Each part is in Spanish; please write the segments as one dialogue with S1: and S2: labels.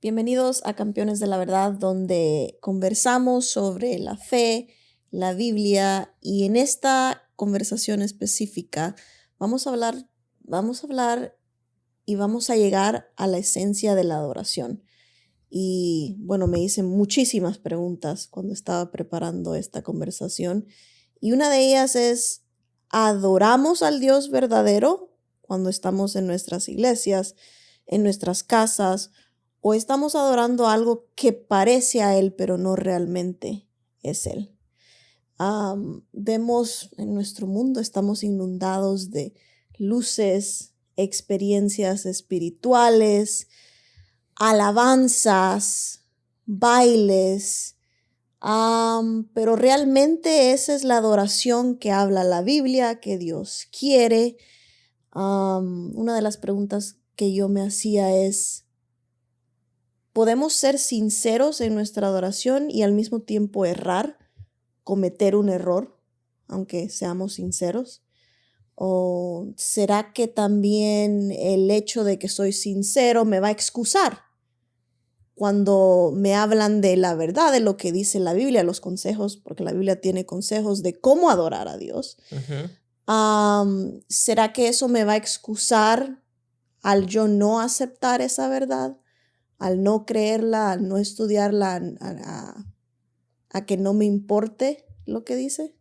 S1: Bienvenidos a Campeones de la Verdad, donde conversamos sobre la fe, la Biblia, y en esta conversación específica vamos a hablar y vamos a llegar a la esencia de la adoración. Y bueno, me hice muchísimas preguntas cuando estaba preparando esta conversación, y una de ellas es: ¿adoramos al Dios verdadero cuando estamos en nuestras iglesias, en nuestras casas, o estamos adorando algo que parece a Él, pero no realmente es Él? Vemos en nuestro mundo, estamos inundados de luces, experiencias espirituales, alabanzas, bailes, pero realmente esa es la adoración que habla la Biblia, que Dios quiere. Una de las preguntas que yo me hacía es: ¿podemos ser sinceros en nuestra adoración y al mismo tiempo cometer un error, aunque seamos sinceros? ¿O será que también el hecho de que soy sincero me va a excusar cuando me hablan de la verdad, de lo que dice la Biblia, los consejos, porque la Biblia tiene consejos de cómo adorar a Dios?
S2: Ujú.
S1: ¿Será que eso me va a excusar al yo no aceptar esa verdad, al no creerla, al no estudiarla, a que no me importe lo que dice?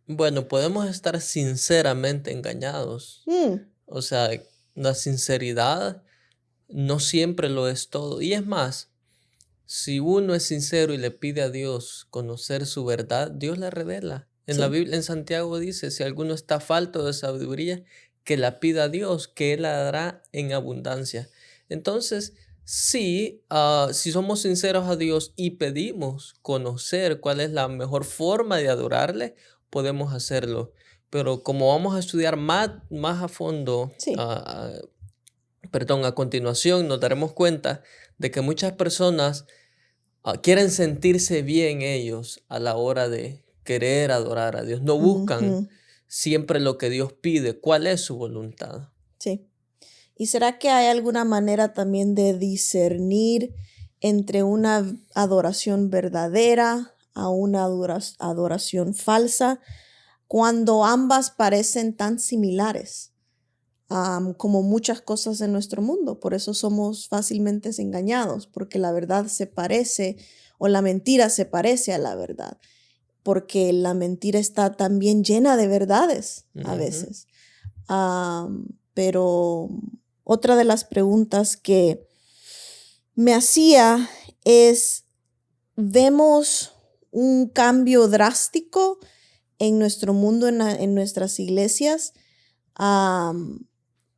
S2: Bueno, podemos estar sinceramente engañados.
S1: Mm,
S2: O sea, la sinceridad no siempre lo es todo. Y es más, si uno es sincero y le pide a Dios conocer su verdad, Dios la revela. En la
S1: sí.
S2: Biblia, en Santiago dice, si alguno está falto de sabiduría, que la pida a Dios, que Él la dará en abundancia. Entonces, sí, si somos sinceros a Dios y pedimos conocer cuál es la mejor forma de adorarle, podemos hacerlo. Pero como vamos a estudiar más a fondo,
S1: Sí.
S2: a continuación, nos daremos cuenta de que muchas personas quieren sentirse bien ellos a la hora de querer adorar a Dios. No buscan
S1: Ujú,
S2: siempre lo que Dios pide, cuál es su voluntad.
S1: sí. ¿Y será que hay alguna manera también de discernir entre una adoración verdadera a una adoración falsa cuando ambas parecen tan similares, como muchas cosas en nuestro mundo? Por eso somos fácilmente engañados, porque la verdad se parece, o la mentira se parece a la verdad, porque la mentira está también llena de verdades a
S2: Ujú.
S1: veces. Pero otra de las preguntas que me hacía es: ¿vemos un cambio drástico en nuestro mundo, en nuestras iglesias, am,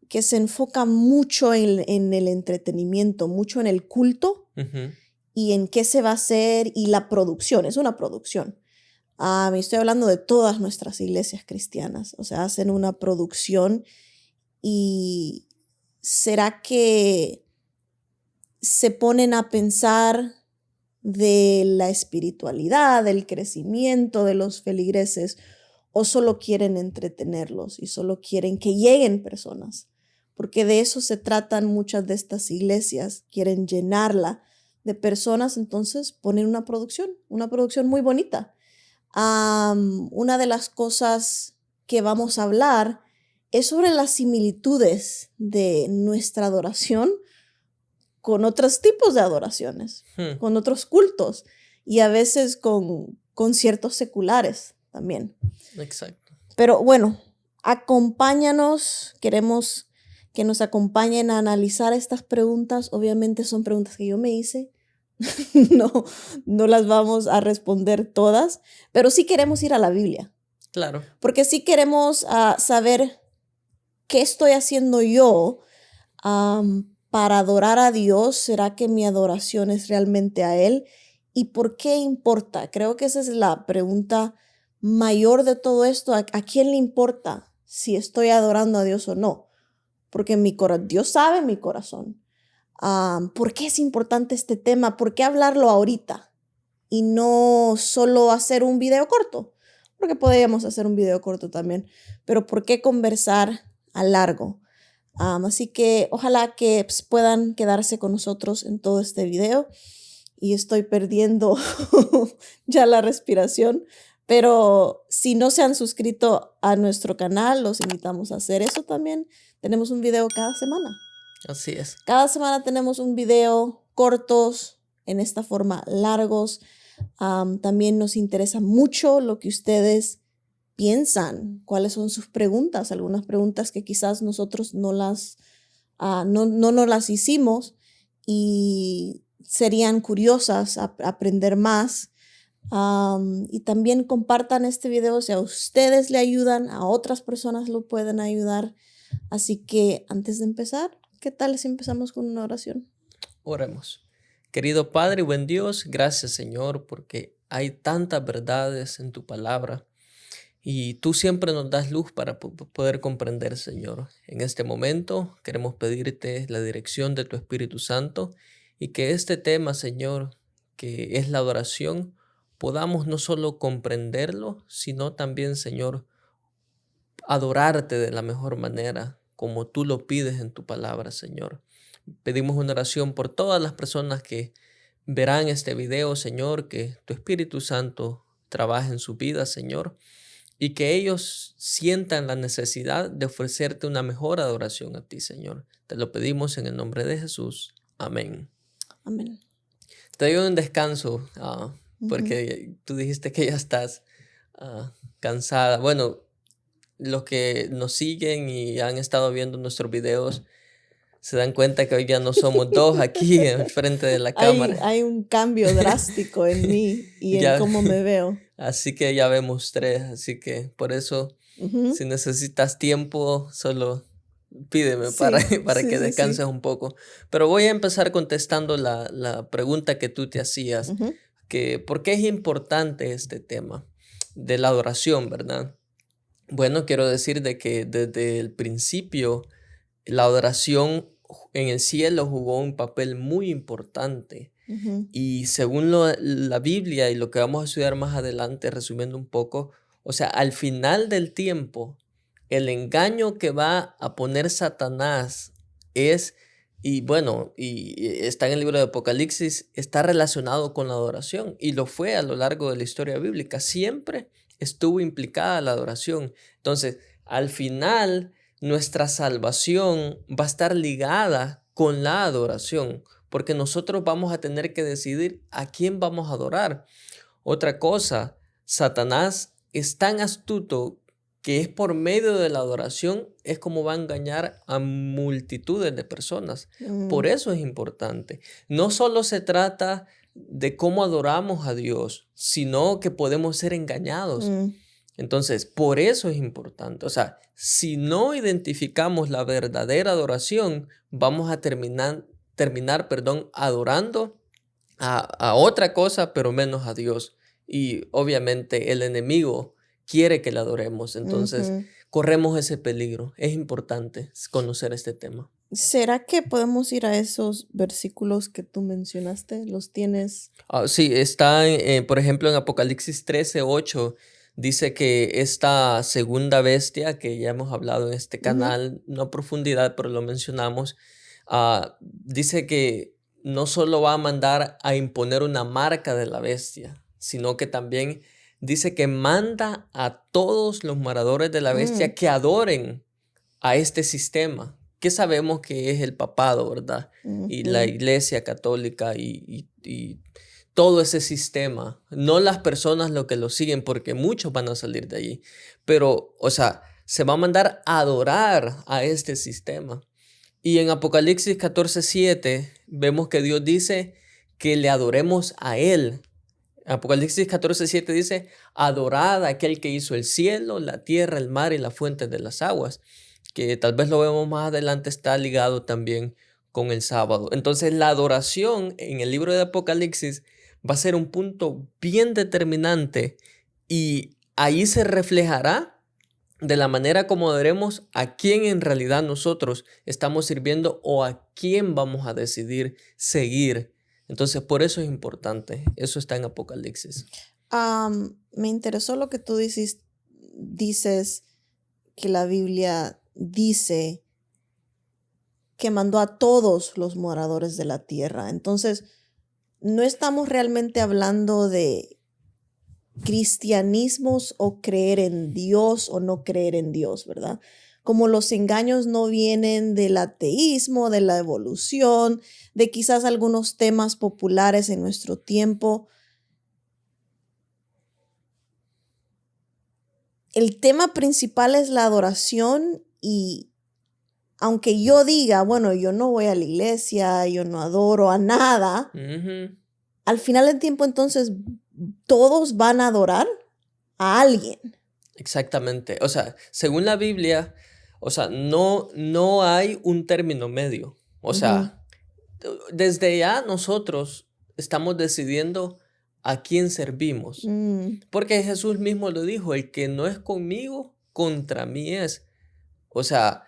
S1: que se enfoca mucho en el entretenimiento, mucho en el culto
S2: Ujú.
S1: y en qué se va a hacer y la producción? Es una producción. Estoy hablando de todas nuestras iglesias cristianas, o sea, hacen una producción. ¿Y será que se ponen a pensar de la espiritualidad, del crecimiento de los feligreses, o solo quieren entretenerlos y solo quieren que lleguen personas? Porque de eso se tratan muchas de estas iglesias, quieren llenarla de personas, entonces ponen una producción muy bonita. Una de las cosas que vamos a hablar es sobre las similitudes de nuestra adoración con otros tipos de adoraciones,
S2: Hmm.
S1: con otros cultos, y a veces con conciertos seculares también.
S2: Exacto.
S1: Pero bueno, acompáñanos, queremos que nos acompañen a analizar estas preguntas. Obviamente son preguntas que yo me hice. No, no las vamos a responder todas, pero sí queremos ir a la Biblia,
S2: Claro.
S1: porque sí queremos saber qué estoy haciendo yo para adorar a Dios. ¿Será que mi adoración es realmente a Él? ¿Y por qué importa? Creo que esa es la pregunta mayor de todo esto. ¿A quién le importa si estoy adorando a Dios o no? Porque Dios sabe mi corazón. ¿Por qué es importante este tema? ¿Por qué hablarlo ahorita y no solo hacer un video corto? Porque podríamos hacer un video corto también, pero ¿por qué conversar a largo? Así que ojalá que pues, puedan quedarse con nosotros en todo este video. Y estoy perdiendo ya la respiración. Pero si no se han suscrito a nuestro canal, los invitamos a hacer eso también. Tenemos un video cada semana.
S2: Así es.
S1: Cada semana tenemos un video cortos, en esta forma largos. También nos interesa mucho lo que ustedes piensan, cuáles son sus preguntas, algunas preguntas que quizás nosotros no nos las hicimos y serían curiosas aprender más. Y también compartan este video si a ustedes le ayudan, a otras personas lo pueden ayudar. Así que antes de empezar, ¿qué tal si empezamos con una oración?
S2: Oremos. Querido Padre y buen Dios, gracias Señor, porque hay tantas verdades en tu palabra y tú siempre nos das luz para poder comprender, Señor. En este momento queremos pedirte la dirección de tu Espíritu Santo y que este tema, Señor, que es la adoración, podamos no solo comprenderlo, sino también, Señor, adorarte de la mejor manera, como tú lo pides en tu palabra, Señor. Pedimos una oración por todas las personas que verán este video, Señor, que tu Espíritu Santo trabaje en su vida, Señor, y que ellos sientan la necesidad de ofrecerte una mejor adoración a ti, Señor. Te lo pedimos en el nombre de Jesús. Amén.
S1: Amén.
S2: Te doy un descanso,
S1: Ujú.
S2: porque tú dijiste que ya estás cansada. Bueno, los que nos siguen y han estado viendo nuestros videos se dan cuenta que hoy ya no somos dos aquí en frente de la cámara.
S1: Hay un cambio drástico en mí y en
S2: Ya,
S1: cómo me veo.
S2: así que ya vemos tres, así que por eso
S1: Ujú.
S2: si necesitas tiempo, solo pídeme
S1: Sí,
S2: para
S1: sí,
S2: que
S1: sí,
S2: descanses
S1: sí.
S2: un poco. Pero voy a empezar contestando la pregunta que tú te hacías,
S1: Ujú.
S2: que ¿por qué es importante este tema de la adoración, verdad? Bueno, quiero decir de que desde el principio la adoración en el cielo jugó un papel muy importante.
S1: Ujú.
S2: Y según la Biblia y lo que vamos a estudiar más adelante, resumiendo un poco, o sea, al final del tiempo, el engaño que va a poner Satanás es, y bueno, y está en el libro de Apocalipsis, está relacionado con la adoración y lo fue a lo largo de la historia bíblica. Siempre estuvo implicada la adoración. Entonces, al final, nuestra salvación va a estar ligada con la adoración, porque nosotros vamos a tener que decidir a quién vamos a adorar. Otra cosa, Satanás es tan astuto que es por medio de la adoración es como va a engañar a multitudes de personas. Por
S1: Mm,
S2: eso es importante. No solo se trata de cómo adoramos a Dios, sino que podemos ser engañados.
S1: mm,
S2: Entonces, por eso es importante. O sea, si no identificamos la verdadera adoración, vamos a terminar, adorando a otra cosa, pero menos a Dios. Y obviamente el enemigo quiere que le adoremos. Entonces,
S1: ujú.
S2: corremos ese peligro. Es importante conocer este tema.
S1: ¿Será que podemos ir a esos versículos que tú mencionaste? ¿Los tienes?
S2: Sí, está, por ejemplo, en Apocalipsis 13:8, dice que esta segunda bestia, que ya hemos hablado en este
S1: Ujú.
S2: canal, no a profundidad, pero lo mencionamos, dice que no solo va a mandar a imponer una marca de la bestia, sino que también dice que manda a todos los moradores de la bestia
S1: Mm,
S2: que adoren a este sistema, que sabemos que es el papado, ¿verdad? Y la
S1: ujú,
S2: iglesia católica y todo ese sistema, no las personas lo que lo siguen, porque muchos van a salir de allí, pero, o sea, se va a mandar a adorar a este sistema. Y en Apocalipsis 14:7 vemos que Dios dice que le adoremos a Él. Apocalipsis 14:7 dice, adorad a aquel que hizo el cielo, la tierra, el mar y las fuentes de las aguas, que tal vez lo vemos más adelante, está ligado también con el sábado. Entonces la adoración en el libro de Apocalipsis va a ser un punto bien determinante y ahí se reflejará de la manera como adoremos a quién en realidad nosotros estamos sirviendo o a quién vamos a decidir seguir. Entonces, por eso es importante. Eso está en Apocalipsis.
S1: Me interesó lo que tú dices que la Biblia dice que mandó a todos los moradores de la tierra. Entonces, no estamos realmente hablando de cristianismos o creer en Dios o no creer en Dios, ¿verdad? Como los engaños no vienen del ateísmo, de la evolución, de quizás algunos temas populares en nuestro tiempo. El tema principal es la adoración y aunque yo diga, bueno, yo no voy a la iglesia, yo no adoro a nada, al final del tiempo entonces todos van a adorar a alguien.
S2: Exactamente. O sea, según la Biblia, o sea, no hay un término medio. O sea, desde ya nosotros estamos decidiendo a quién servimos. Porque Jesús mismo lo dijo, el que no es conmigo, contra mí es. O sea,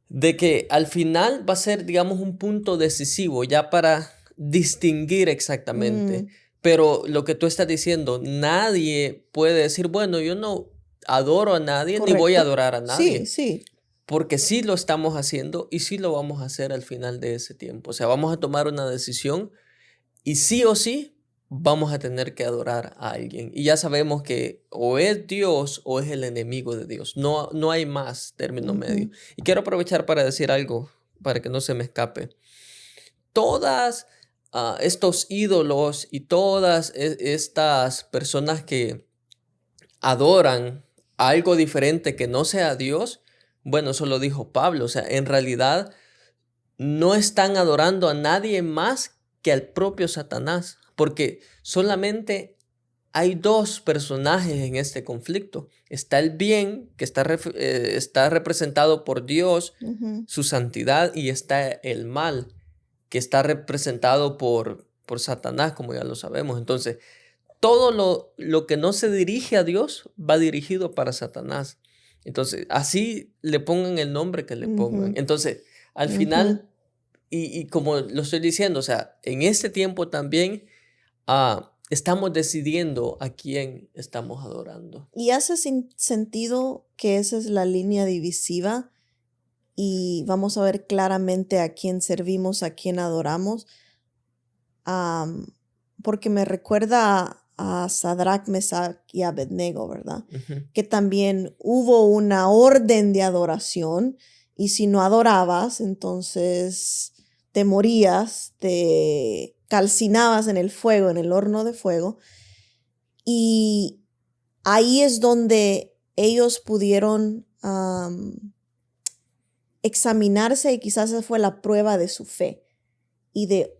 S2: de que al final va a ser, digamos, un punto decisivo ya para distinguir exactamente. Pero lo que tú estás diciendo, nadie puede decir, bueno, yo no adoro a nadie ni voy a
S1: Correcto.
S2: adorar a nadie.
S1: Sí.
S2: Porque sí lo estamos haciendo y sí lo vamos a hacer al final de ese tiempo. O sea, vamos a tomar una decisión y sí o sí vamos a tener que adorar a alguien. Y ya sabemos que o es Dios o es el enemigo de Dios. No hay más término medio. Y quiero aprovechar para decir algo, para que no se me escape. Todas estos ídolos y todas estas personas que adoran algo diferente que no sea Dios, bueno, eso lo dijo Pablo. O sea, en realidad no están adorando a nadie más que al propio Satanás, porque solamente hay dos personajes en este conflicto. Está el bien, que está representado por Dios, su santidad, y está el mal, que está representado por Satanás, como ya lo sabemos. Entonces, todo lo que no se dirige a Dios va dirigido para Satanás. Entonces, así le pongan el nombre que le pongan. Entonces, al final, y como lo estoy diciendo, o sea, en este tiempo también estamos decidiendo a quién estamos adorando.
S1: Y hace sentido que esa es la línea divisiva y vamos a ver claramente a quién servimos, a quién adoramos, porque me recuerda a Sadrach, Mesach y Abednego, ¿verdad? Que también hubo una orden de adoración y si no adorabas, entonces te morías, te calcinabas en el fuego, en el horno de fuego. Y ahí es donde ellos pudieron examinarse y quizás esa fue la prueba de su fe y de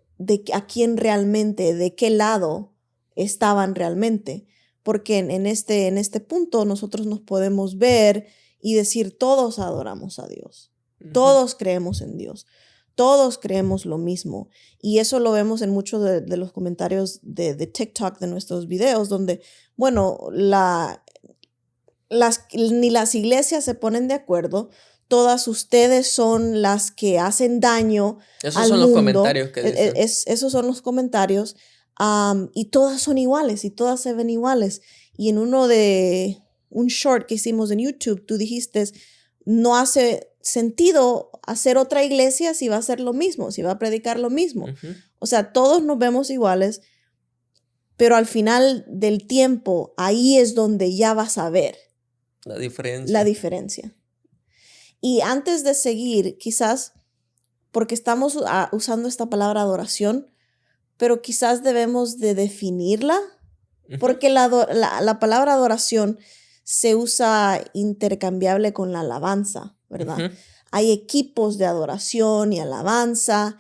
S1: a quién realmente, de qué lado estaban realmente. Porque en este punto nosotros nos podemos ver y decir todos adoramos a Dios, todos creemos en Dios. Todos creemos lo mismo y eso lo vemos en muchos de los comentarios de TikTok de nuestros videos donde, bueno, ni las iglesias se ponen de acuerdo, todas ustedes son las que hacen daño
S2: esos
S1: al
S2: son
S1: mundo.
S2: Los comentarios que dicen.
S1: Esos son los comentarios y todas son iguales y todas se ven iguales. Y en un short que hicimos en YouTube, tú dijiste, no hace sentido hacer otra iglesia si va a hacer lo mismo, si va a predicar lo mismo. O sea, todos nos vemos iguales, pero al final del tiempo, ahí es donde ya vas a ver
S2: la
S1: diferencia. Y antes de seguir, quizás, porque estamos usando esta palabra adoración, pero quizás debemos de definirla, porque la palabra adoración se usa intercambiable con la alabanza, ¿verdad? Hay equipos de adoración y alabanza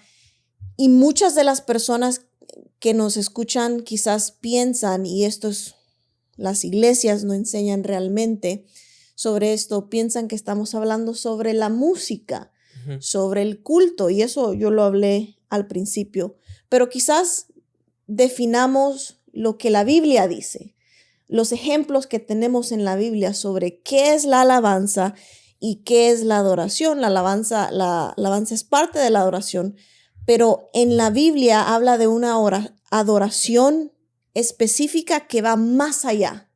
S1: y muchas de las personas que nos escuchan quizás piensan, y las iglesias no enseñan realmente sobre esto, piensan que estamos hablando sobre la música, sobre el culto, y eso yo lo hablé al principio, pero quizás definamos lo que la Biblia dice, los ejemplos que tenemos en la Biblia sobre qué es la alabanza y qué es la adoración. La alabanza es parte de la adoración, pero en la Biblia habla de una adoración específica que va más allá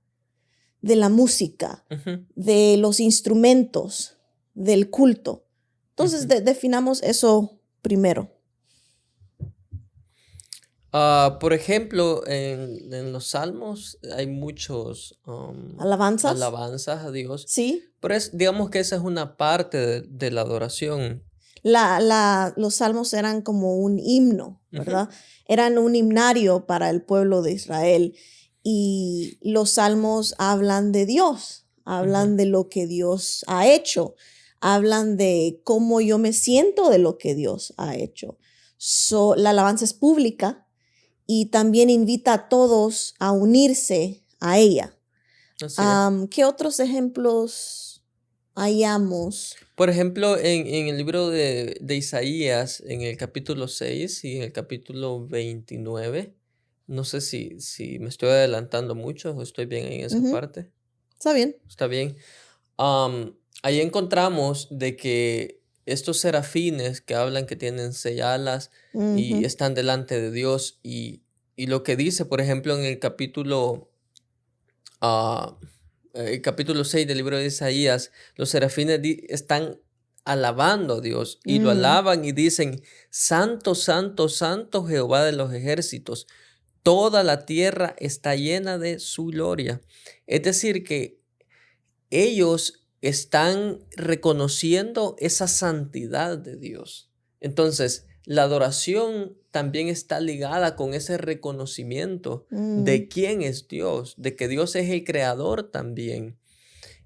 S1: de la música, de los instrumentos, del culto. Entonces, definamos eso primero.
S2: Por ejemplo, en los salmos hay muchos
S1: ¿Alabanzas?
S2: alabanzas a Dios,
S1: Sí.
S2: pero digamos que esa es una parte de la adoración.
S1: Los salmos eran como un himno,
S2: Ujú,
S1: ¿verdad? Eran un himnario para el pueblo de Israel. Y los salmos hablan de Dios, hablan
S2: ujú.
S1: de lo que Dios ha hecho, hablan de cómo yo me siento de lo que Dios ha hecho. La alabanza es pública y también invita a todos a unirse a ella.
S2: Así es.
S1: ¿Qué otros ejemplos hallamos?
S2: Por ejemplo, en el libro de Isaías, en el capítulo 6 y en el capítulo 29, no sé si me estoy adelantando mucho o estoy bien en esa
S1: Ujú,
S2: parte.
S1: está bien.
S2: Está bien. Ahí encontramos de que estos serafines que hablan que tienen 6 alas y
S1: Ujú,
S2: están delante de Dios y lo que dice, por ejemplo, en ah, el capítulo 6 del libro de Isaías, los serafines están alabando a Dios y lo
S1: mm,
S2: alaban y dicen, Santo, Santo, Santo Jehová de los ejércitos, toda la tierra está llena de su gloria. Es decir, que ellos están reconociendo esa santidad de Dios. Entonces, la adoración también está ligada con ese reconocimiento
S1: mm,
S2: de quién es Dios, de que Dios es el creador también.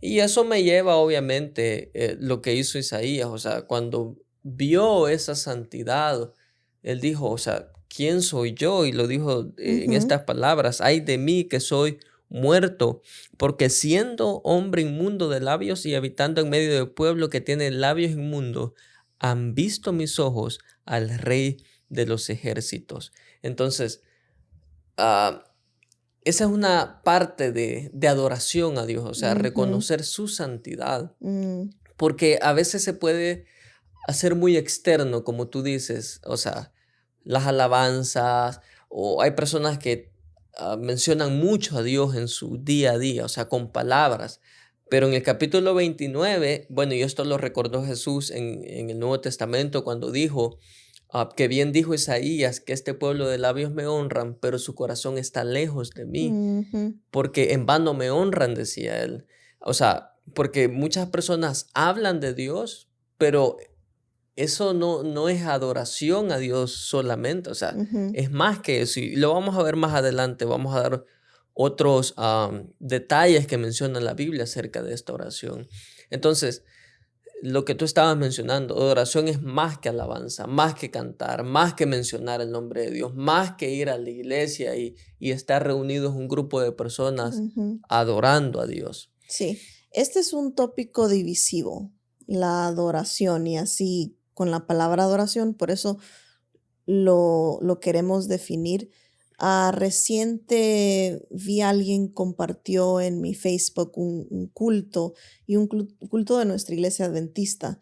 S2: Y eso me lleva, obviamente, lo que hizo Isaías, o sea, cuando vio esa santidad, él dijo, o sea, ¿quién soy yo? Y lo dijo en
S1: ujú,
S2: estas palabras, ay de mí que soy muerto, porque siendo hombre inmundo de labios y habitando en medio del pueblo que tiene labios inmundos, han visto mis ojos al Rey de los ejércitos. Entonces, ah, esa es una parte de adoración a Dios, o sea,
S1: ujú,
S2: reconocer su santidad,
S1: mm,
S2: porque a veces se puede hacer muy externo, como tú dices, o sea, las alabanzas, o hay personas que mencionan mucho a Dios en su día a día, o sea, con palabras. Pero en el capítulo 29, bueno, y esto lo recordó Jesús en el Nuevo Testamento cuando dijo, que bien dijo Isaías, que este pueblo de labios me honran, pero su corazón está lejos de mí,
S1: ujú,
S2: porque en vano me honran, decía él. O sea, porque muchas personas hablan de Dios, pero eso no es adoración a Dios solamente, o sea,
S1: ujú,
S2: es más que eso. Y lo vamos a ver más adelante, vamos a dar otros detalles que menciona la Biblia acerca de esta oración. Entonces, lo que tú estabas mencionando, adoración es más que alabanza, más que cantar, más que mencionar el nombre de Dios, más que ir a la iglesia y estar reunidos un grupo de personas
S1: ujú.
S2: adorando a Dios.
S1: Sí, este es un tópico divisivo, la adoración, y así con la palabra adoración, por eso lo queremos definir. Reciente vi a alguien compartió en mi Facebook un culto y un culto de nuestra iglesia adventista,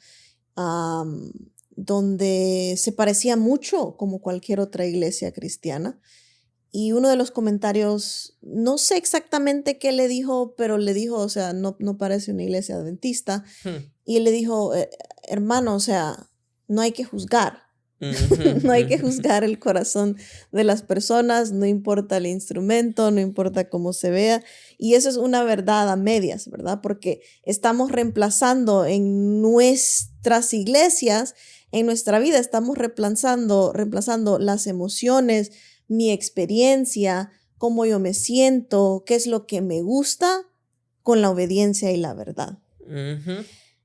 S1: am, donde se parecía mucho como cualquier otra iglesia cristiana. Y uno de los comentarios, no sé exactamente qué le dijo, pero le dijo, o sea, no parece una iglesia adventista.
S2: Hmm.
S1: Y él le dijo, hermano, o sea, no hay que juzgar.
S2: Ujú,
S1: No hay que
S2: ujú.
S1: juzgar el corazón de las personas, no importa el instrumento, no importa cómo se vea. Y eso es una verdad a medias, ¿verdad? Porque estamos reemplazando en nuestras iglesias, en nuestra vida, estamos reemplazando las emociones, mi experiencia, cómo yo me siento, qué es lo que me gusta con la obediencia y la verdad.
S2: Ujú,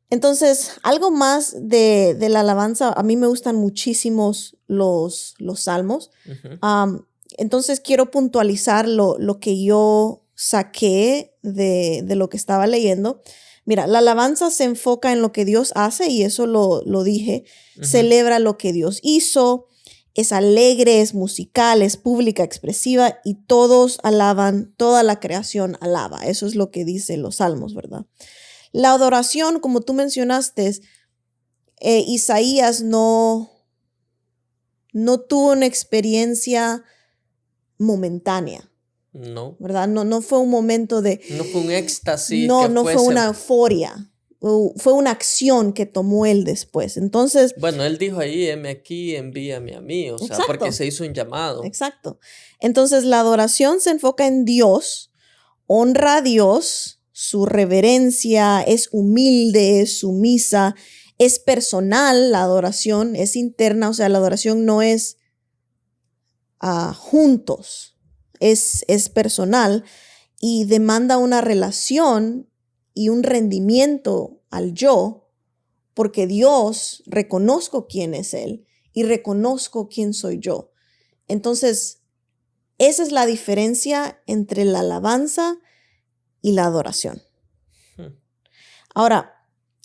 S1: Entonces, algo más de la alabanza, a mí me gustan muchísimos los salmos.
S2: ujú,
S1: Am, entonces, quiero puntualizar lo que yo saqué de lo que estaba leyendo. Mira, la alabanza se enfoca en lo que Dios hace y eso lo dije.
S2: ujú.
S1: Celebra lo que Dios hizo, es alegre, es musical, es pública, expresiva y todos alaban, toda la creación alaba. Eso es lo que dicen los salmos, ¿verdad? La adoración, como tú mencionaste, Isaías no tuvo una experiencia momentánea,
S2: No,
S1: ¿verdad? No fue un momento de,
S2: no fue un éxtasis
S1: no,
S2: que
S1: no fue una
S2: fuese.
S1: euforia. fue una acción que tomó él después. Entonces,
S2: Bueno, él dijo ahí, heme aquí, envíame a mí, o sea, porque
S1: exacto,
S2: se hizo un llamado.
S1: exacto. Entonces, la adoración se enfoca en Dios, honra a Dios, su reverencia, es humilde, es sumisa, es personal, la adoración es interna, o sea, la adoración no es juntos, es personal y demanda una relación y un rendimiento al yo, porque Dios, reconozco quién es Él y reconozco quién soy yo. Entonces, esa es la diferencia entre la alabanza y la adoración.
S2: Hmm.
S1: Ahora,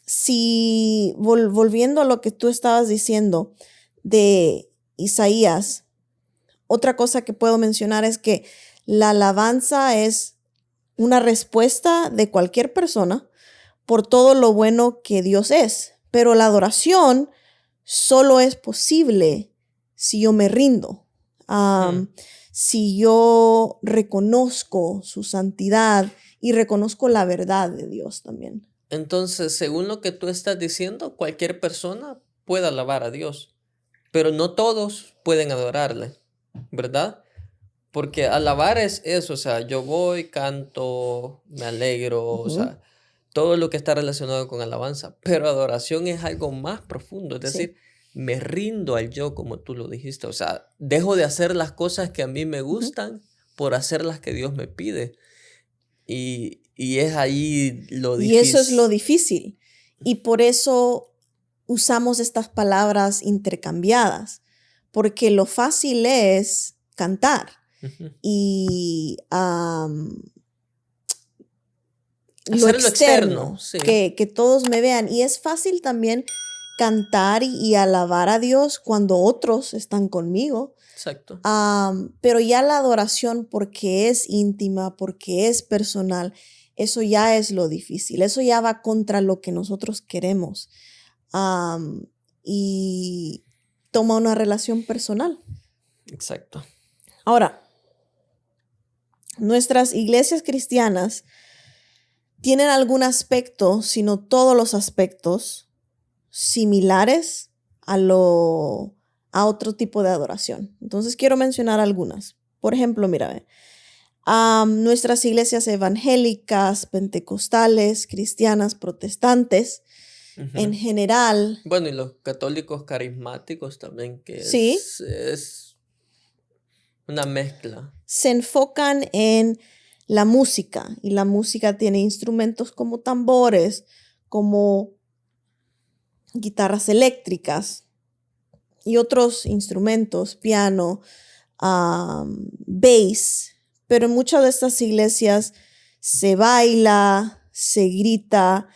S1: si volviendo a lo que tú estabas diciendo de Isaías, otra cosa que puedo mencionar es que la alabanza es una respuesta de cualquier persona por todo lo bueno que Dios es, pero la adoración solo es posible si yo me rindo, si yo reconozco su santidad y reconozco la verdad de Dios también.
S2: Entonces, según lo que tú estás diciendo, cualquier persona puede alabar a Dios, pero no todos pueden adorarle, ¿verdad? Porque alabar es eso, o sea, yo voy, canto, me alegro, o sea, todo lo que está relacionado con alabanza, pero adoración es algo más profundo, es
S1: Sí.
S2: decir, me rindo al yo, como tú lo dijiste, o sea, dejo de hacer las cosas que a mí me gustan por hacer las que Dios me pide. Y es ahí lo
S1: Y eso es lo
S2: difícil.
S1: difícil. Y por eso usamos estas palabras intercambiadas, porque lo fácil es cantar
S2: Ujú.
S1: y lo
S2: Hacer lo externo,
S1: externo,
S2: sí,
S1: que todos me vean. Y es fácil también cantar y alabar a Dios cuando otros están conmigo.
S2: exacto.
S1: Pero ya la adoración, porque es íntima, porque es personal, eso ya es lo difícil. Eso ya va contra lo que nosotros queremos. Y toma una relación personal.
S2: Exacto.
S1: Ahora, nuestras iglesias cristianas tienen algún aspecto, si no todos los aspectos, similares a otro tipo de adoración. Entonces quiero mencionar algunas. Por ejemplo, mira, nuestras iglesias evangélicas, pentecostales, cristianas, protestantes, en
S2: Ujú.
S1: general,
S2: Bueno, y los católicos carismáticos también, que
S1: sí,
S2: es una mezcla.
S1: se enfocan en la música y la música tiene instrumentos como tambores, como guitarras eléctricas y otros instrumentos, piano, bass, pero en muchas de estas iglesias se baila, se grita,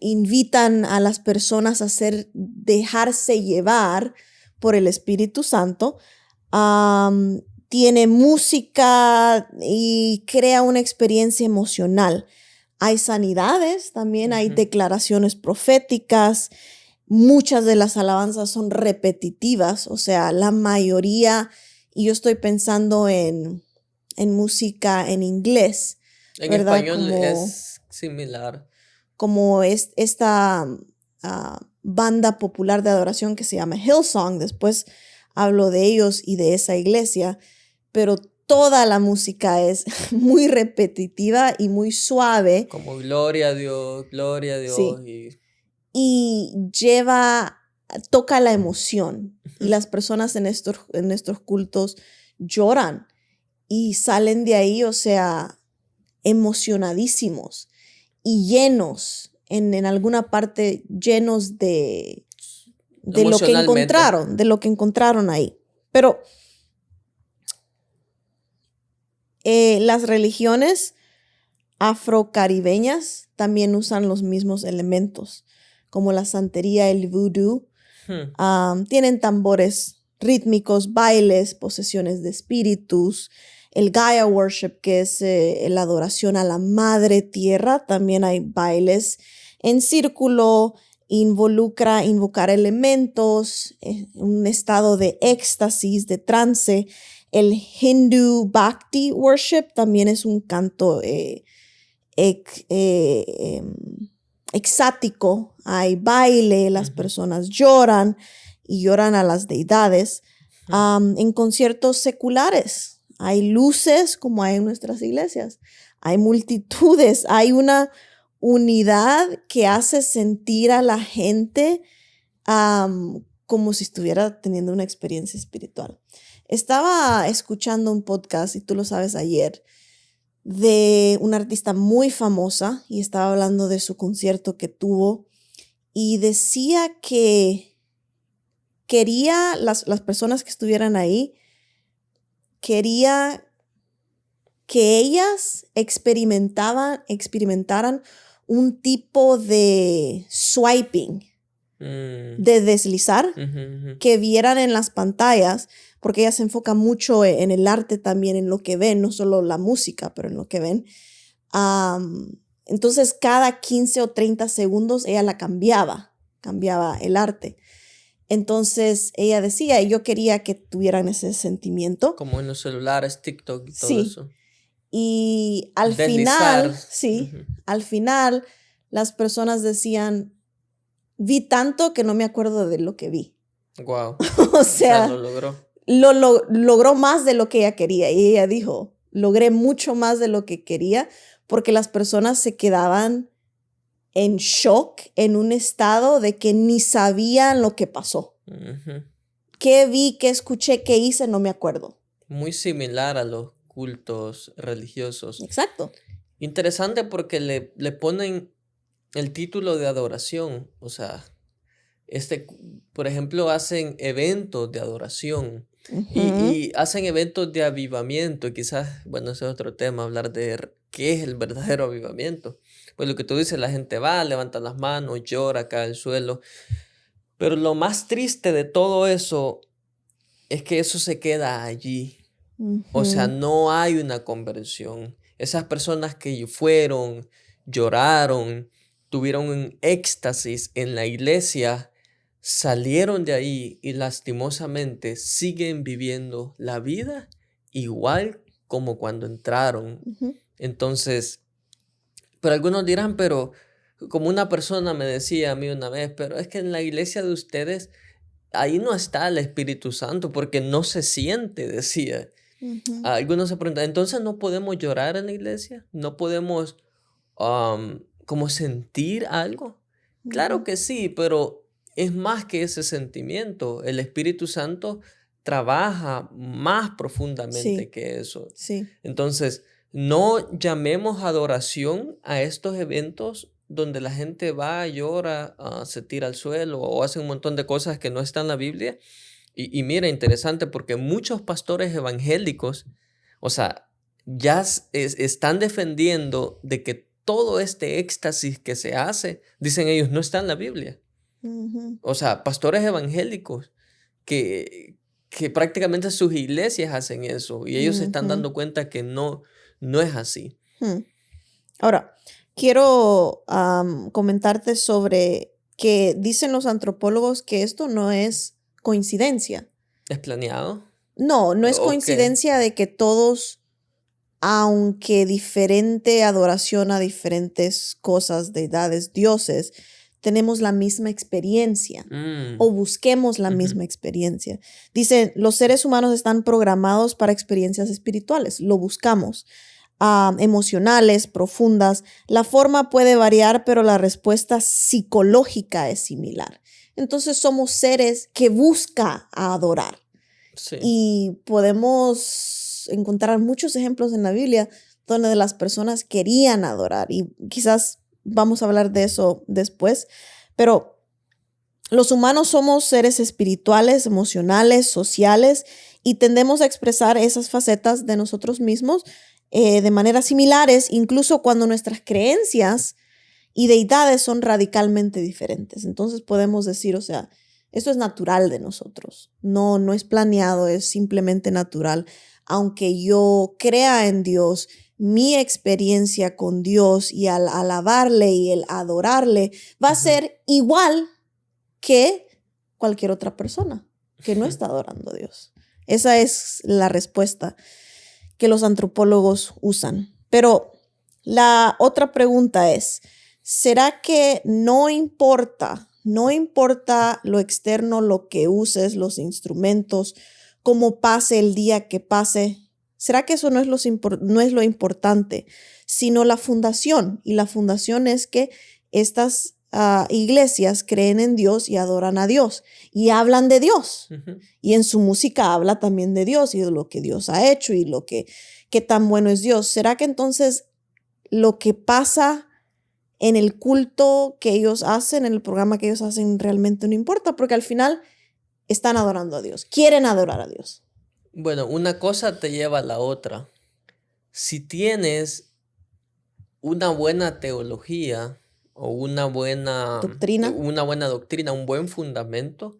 S1: invitan a las personas a dejarse llevar por el Espíritu Santo. Tiene música y crea una experiencia emocional. Hay sanidades, también hay
S2: Ujú.
S1: declaraciones proféticas. Muchas de las alabanzas son repetitivas, o sea, la mayoría, y yo estoy pensando en música en inglés,
S2: En
S1: ¿verdad?
S2: español es similar.
S1: Como es esta banda popular de adoración que se llama Hillsong. Después hablo de ellos y de esa iglesia, pero toda la música es muy repetitiva y muy suave.
S2: Como gloria a Dios
S1: Sí.
S2: y
S1: Y toca la emoción. Y las personas en estos cultos lloran y salen de ahí, o sea, emocionadísimos y llenos, en alguna parte llenos de
S2: emocionalmente.
S1: de lo que encontraron ahí. Pero las religiones afrocaribeñas también usan los mismos elementos, como la santería, el vudú. Tienen tambores rítmicos, bailes, posesiones de espíritus, el Gaia worship, que es la adoración a la madre tierra. También hay bailes en círculo, involucra invocar elementos, un estado de éxtasis, de trance. El Hindu Bhakti worship también es un canto exático, hay baile, las personas lloran y lloran a las deidades. En conciertos seculares hay luces como hay en nuestras iglesias, hay multitudes, hay una unidad que hace sentir a la gente como si estuviera teniendo una experiencia espiritual. Estaba escuchando un podcast, y tú lo sabes, ayer, de una artista muy famosa, y estaba hablando de su concierto que tuvo, y decía que quería, las personas que estuvieran ahí, quería que ellas experimentaran un tipo de swiping, de deslizar, que vieran en las pantallas, porque ella se enfoca mucho en el arte también, en lo que ven, no solo la música, pero en lo que ven. Entonces, cada 15 o 30 segundos ella cambiaba el arte. Entonces, ella decía, yo quería que tuvieran ese sentimiento.
S2: Como en los celulares, TikTok y todo eso.
S1: Y al final, al final, las personas decían, vi tanto que no me acuerdo de lo que vi.
S2: Wow.
S1: O sea,
S2: lo logró.
S1: Logró más de lo que ella quería. Y ella dijo, logré mucho más de lo que quería, porque las personas se quedaban en shock, en un estado de que ni sabían lo que pasó. ¿Qué vi, qué escuché, qué hice? No me acuerdo.
S2: Muy similar a los cultos religiosos.
S1: Exacto.
S2: Interesante porque le ponen el título de adoración. O sea, por ejemplo, hacen eventos de adoración y hacen eventos de avivamiento. Quizás, bueno, ese es otro tema, hablar de qué es el verdadero avivamiento. Pues lo que tú dices, la gente va, levanta las manos, llora, cae al suelo. Pero lo más triste de todo eso es que eso se queda allí. O sea, no hay una conversión. Esas personas que fueron, lloraron, tuvieron un éxtasis en la iglesia, salieron de ahí y lastimosamente siguen viviendo la vida igual como cuando entraron. Entonces, pero algunos dirán, pero como una persona me decía a mí una vez, pero es que en la iglesia de ustedes, ahí no está el Espíritu Santo porque no se siente, decía. Algunos se preguntan, ¿entonces no podemos llorar en la iglesia? ¿No podemos como sentir algo? Claro que sí, pero es más que ese sentimiento. El Espíritu Santo trabaja más profundamente que eso.
S1: Sí.
S2: Entonces, no llamemos adoración a estos eventos donde la gente va, llora, se tira al suelo o hace un montón de cosas que no están en la Biblia. Y mira, interesante porque muchos pastores evangélicos, o sea, ya están defendiendo de que todo este éxtasis que se hace, dicen ellos, no está en la Biblia. O sea, pastores evangélicos que prácticamente sus iglesias hacen eso y ellos se están dando cuenta que no es así.
S1: Ahora, quiero comentarte sobre que dicen los antropólogos que esto no es coincidencia.
S2: ¿Es planeado?
S1: No es coincidencia de que todos, aunque diferente adoración a diferentes cosas, deidades, dioses, tenemos la misma experiencia o busquemos la misma experiencia. Dicen, los seres humanos están programados para experiencias espirituales, lo buscamos. Emocionales, profundas. La forma puede variar, pero la respuesta psicológica es similar. Entonces somos seres que buscan adorar.
S2: Sí.
S1: Y podemos encontrar muchos ejemplos en la Biblia donde las personas querían adorar. Y quizás vamos a hablar de eso después. Pero los humanos somos seres espirituales, emocionales, sociales, y tendemos a expresar esas facetas de nosotros mismos de maneras similares, incluso cuando nuestras creencias y deidades son radicalmente diferentes. Entonces podemos decir, o sea, esto es natural de nosotros. No es planeado, es simplemente natural. Aunque yo crea en Dios, mi experiencia con Dios y al alabarle y el adorarle va a ser igual que cualquier otra persona que no está adorando a Dios. Esa es la respuesta que los antropólogos usan. Pero la otra pregunta es, ¿será que no importa lo externo, lo que uses, los instrumentos, cómo pase el día que pase? ¿Será que eso no es lo importante, sino la fundación? Y la fundación es que estas iglesias creen en Dios y adoran a Dios y hablan de Dios.
S2: Ujú.
S1: Y en su música habla también de Dios y de lo que Dios ha hecho y qué tan bueno es Dios. ¿Será que entonces lo que pasa en el culto que ellos hacen, en el programa que ellos hacen, realmente no importa? Porque al final están adorando a Dios, quieren adorar a Dios.
S2: Bueno, una cosa te lleva a la otra. Si tienes una buena teología o
S1: Doctrina.
S2: una buena doctrina, un buen fundamento,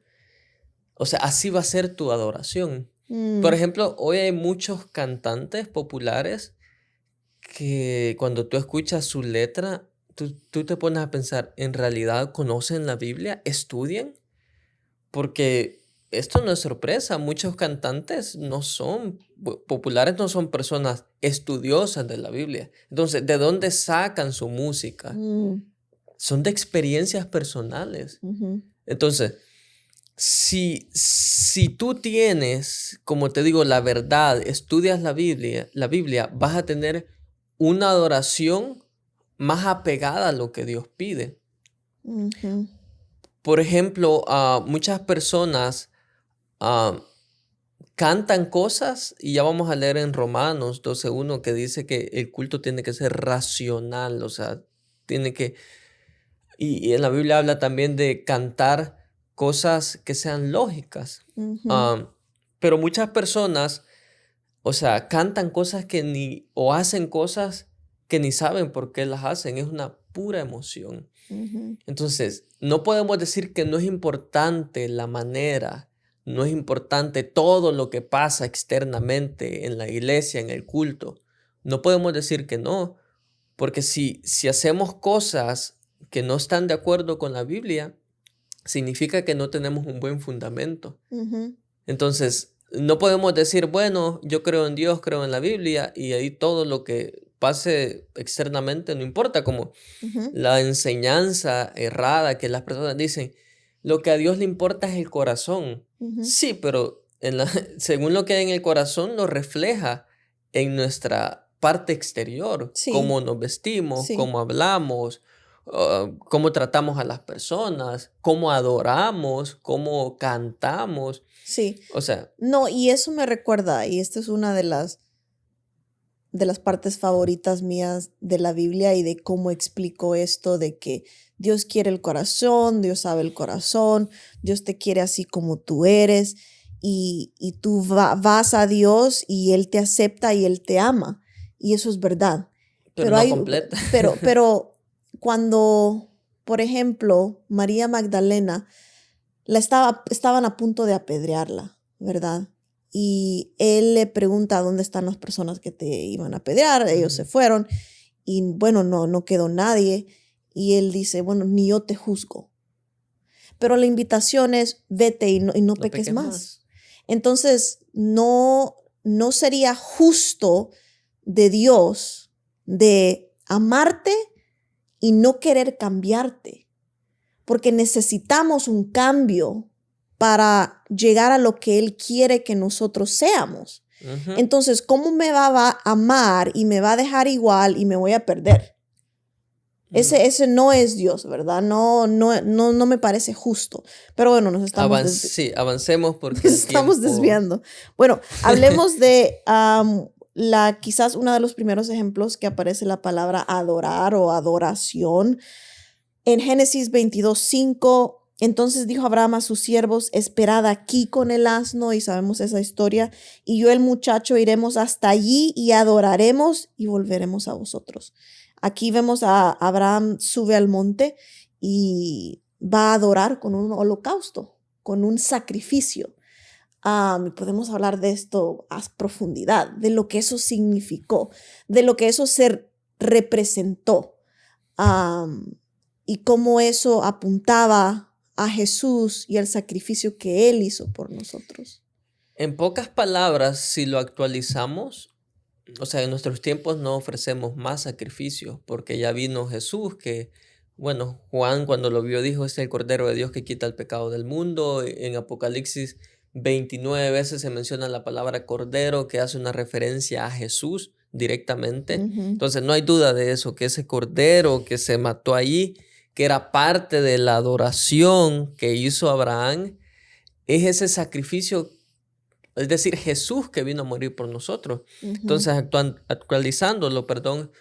S2: o sea, así va a ser tu adoración. Por
S1: Mm,
S2: ejemplo, hoy hay muchos cantantes populares que cuando tú escuchas su letra, tú te pones a pensar, ¿en realidad conocen la Biblia? ¿Estudian? Porque esto no es sorpresa, muchos cantantes no son populares, no son personas estudiosas de la Biblia. Entonces, ¿de dónde sacan su música?
S1: mm,
S2: Son de experiencias personales.
S1: ujú,
S2: Entonces, si tú tienes, como te digo, la verdad, estudias la Biblia, vas a tener una adoración más apegada a lo que Dios pide.
S1: ujú,
S2: Por ejemplo, muchas personas ah, cantan cosas y ya vamos a leer en Romanos 12:1 que dice que el culto tiene que ser racional, o sea, tiene que... Y en la Biblia habla también de cantar cosas que sean lógicas.
S1: ujú,
S2: Ah, pero muchas personas, o sea, cantan cosas que ni, o hacen cosas que ni saben por qué las hacen, es una pura emoción.
S1: ujú,
S2: Entonces, no podemos decir que no es importante la manera, no es importante todo lo que pasa externamente en la iglesia, en el culto. No podemos decir que no, porque si hacemos cosas que no están de acuerdo con la Biblia, significa que no tenemos un buen fundamento.
S1: ujú,
S2: Entonces, no podemos decir, bueno, yo creo en Dios, creo en la Biblia, y ahí todo lo que pase externamente no importa, como
S1: ujú,
S2: la enseñanza errada que las personas dicen, lo que a Dios le importa es el corazón.
S1: ujú.
S2: Sí, pero según lo que hay en el corazón lo refleja en nuestra parte exterior,
S1: Sí,
S2: cómo nos vestimos,
S1: sí,
S2: cómo hablamos, cómo tratamos a las personas, cómo adoramos, cómo cantamos.
S1: sí.
S2: O sea,
S1: No, y eso me recuerda, y esta es una de las partes favoritas mías de la Biblia y de cómo explico esto de que Dios quiere el corazón, Dios sabe el corazón, Dios te quiere así como tú eres y tú vas a Dios y Él te acepta y Él te ama y eso es verdad.
S2: pero
S1: Pero
S2: no
S1: hay,
S2: completa.
S1: pero cuando, por ejemplo, María Magdalena estaban a punto de apedrearla, ¿verdad? Y él le pregunta dónde están las personas que te iban a apedrear, ellos se
S2: Ujú.
S1: fueron y bueno, no quedó nadie. Y él dice, bueno, ni yo te juzgo. Pero la invitación es, vete y no
S2: No
S1: peques
S2: peques
S1: más.
S2: más.
S1: Entonces, no sería justo de Dios de amarte y no querer cambiarte porque necesitamos un cambio para llegar a lo que Él quiere que nosotros seamos.
S2: Ujú.
S1: Entonces, ¿cómo me va a amar y me va a dejar igual y me voy a perder?
S2: No.
S1: Ese no es Dios, ¿verdad? No me parece justo. Pero bueno,
S2: Sí, avancemos porque
S1: nos
S2: el
S1: estamos
S2: tiempo...
S1: desviando. Bueno, hablemos de quizás uno de los primeros ejemplos que aparece la palabra adorar o adoración. En Génesis 22:5, entonces dijo Abraham a sus siervos, esperad aquí con el asno, y sabemos esa historia, y yo el muchacho iremos hasta allí y adoraremos y volveremos a vosotros. Aquí vemos a Abraham sube al monte y va a adorar con un holocausto, con un sacrificio. Podemos hablar de esto a profundidad, de lo que eso significó, de lo que eso se representó. Am, y cómo eso apuntaba a Jesús y al sacrificio que Él hizo por nosotros.
S2: En pocas palabras, si lo actualizamos, o sea, en nuestros tiempos no ofrecemos más sacrificios porque ya vino Jesús que Bueno, Juan cuando lo vio dijo, este es el Cordero de Dios que quita el pecado del mundo. En Apocalipsis 29 veces se menciona la palabra Cordero, que hace una referencia a Jesús directamente.
S1: Ujú.
S2: Entonces no hay duda de eso, que ese Cordero que se mató allí, que era parte de la adoración que hizo Abraham, es ese sacrificio, es decir, Jesús que vino a morir por nosotros.
S1: Ujú.
S2: Entonces, actualizándolo, perdón,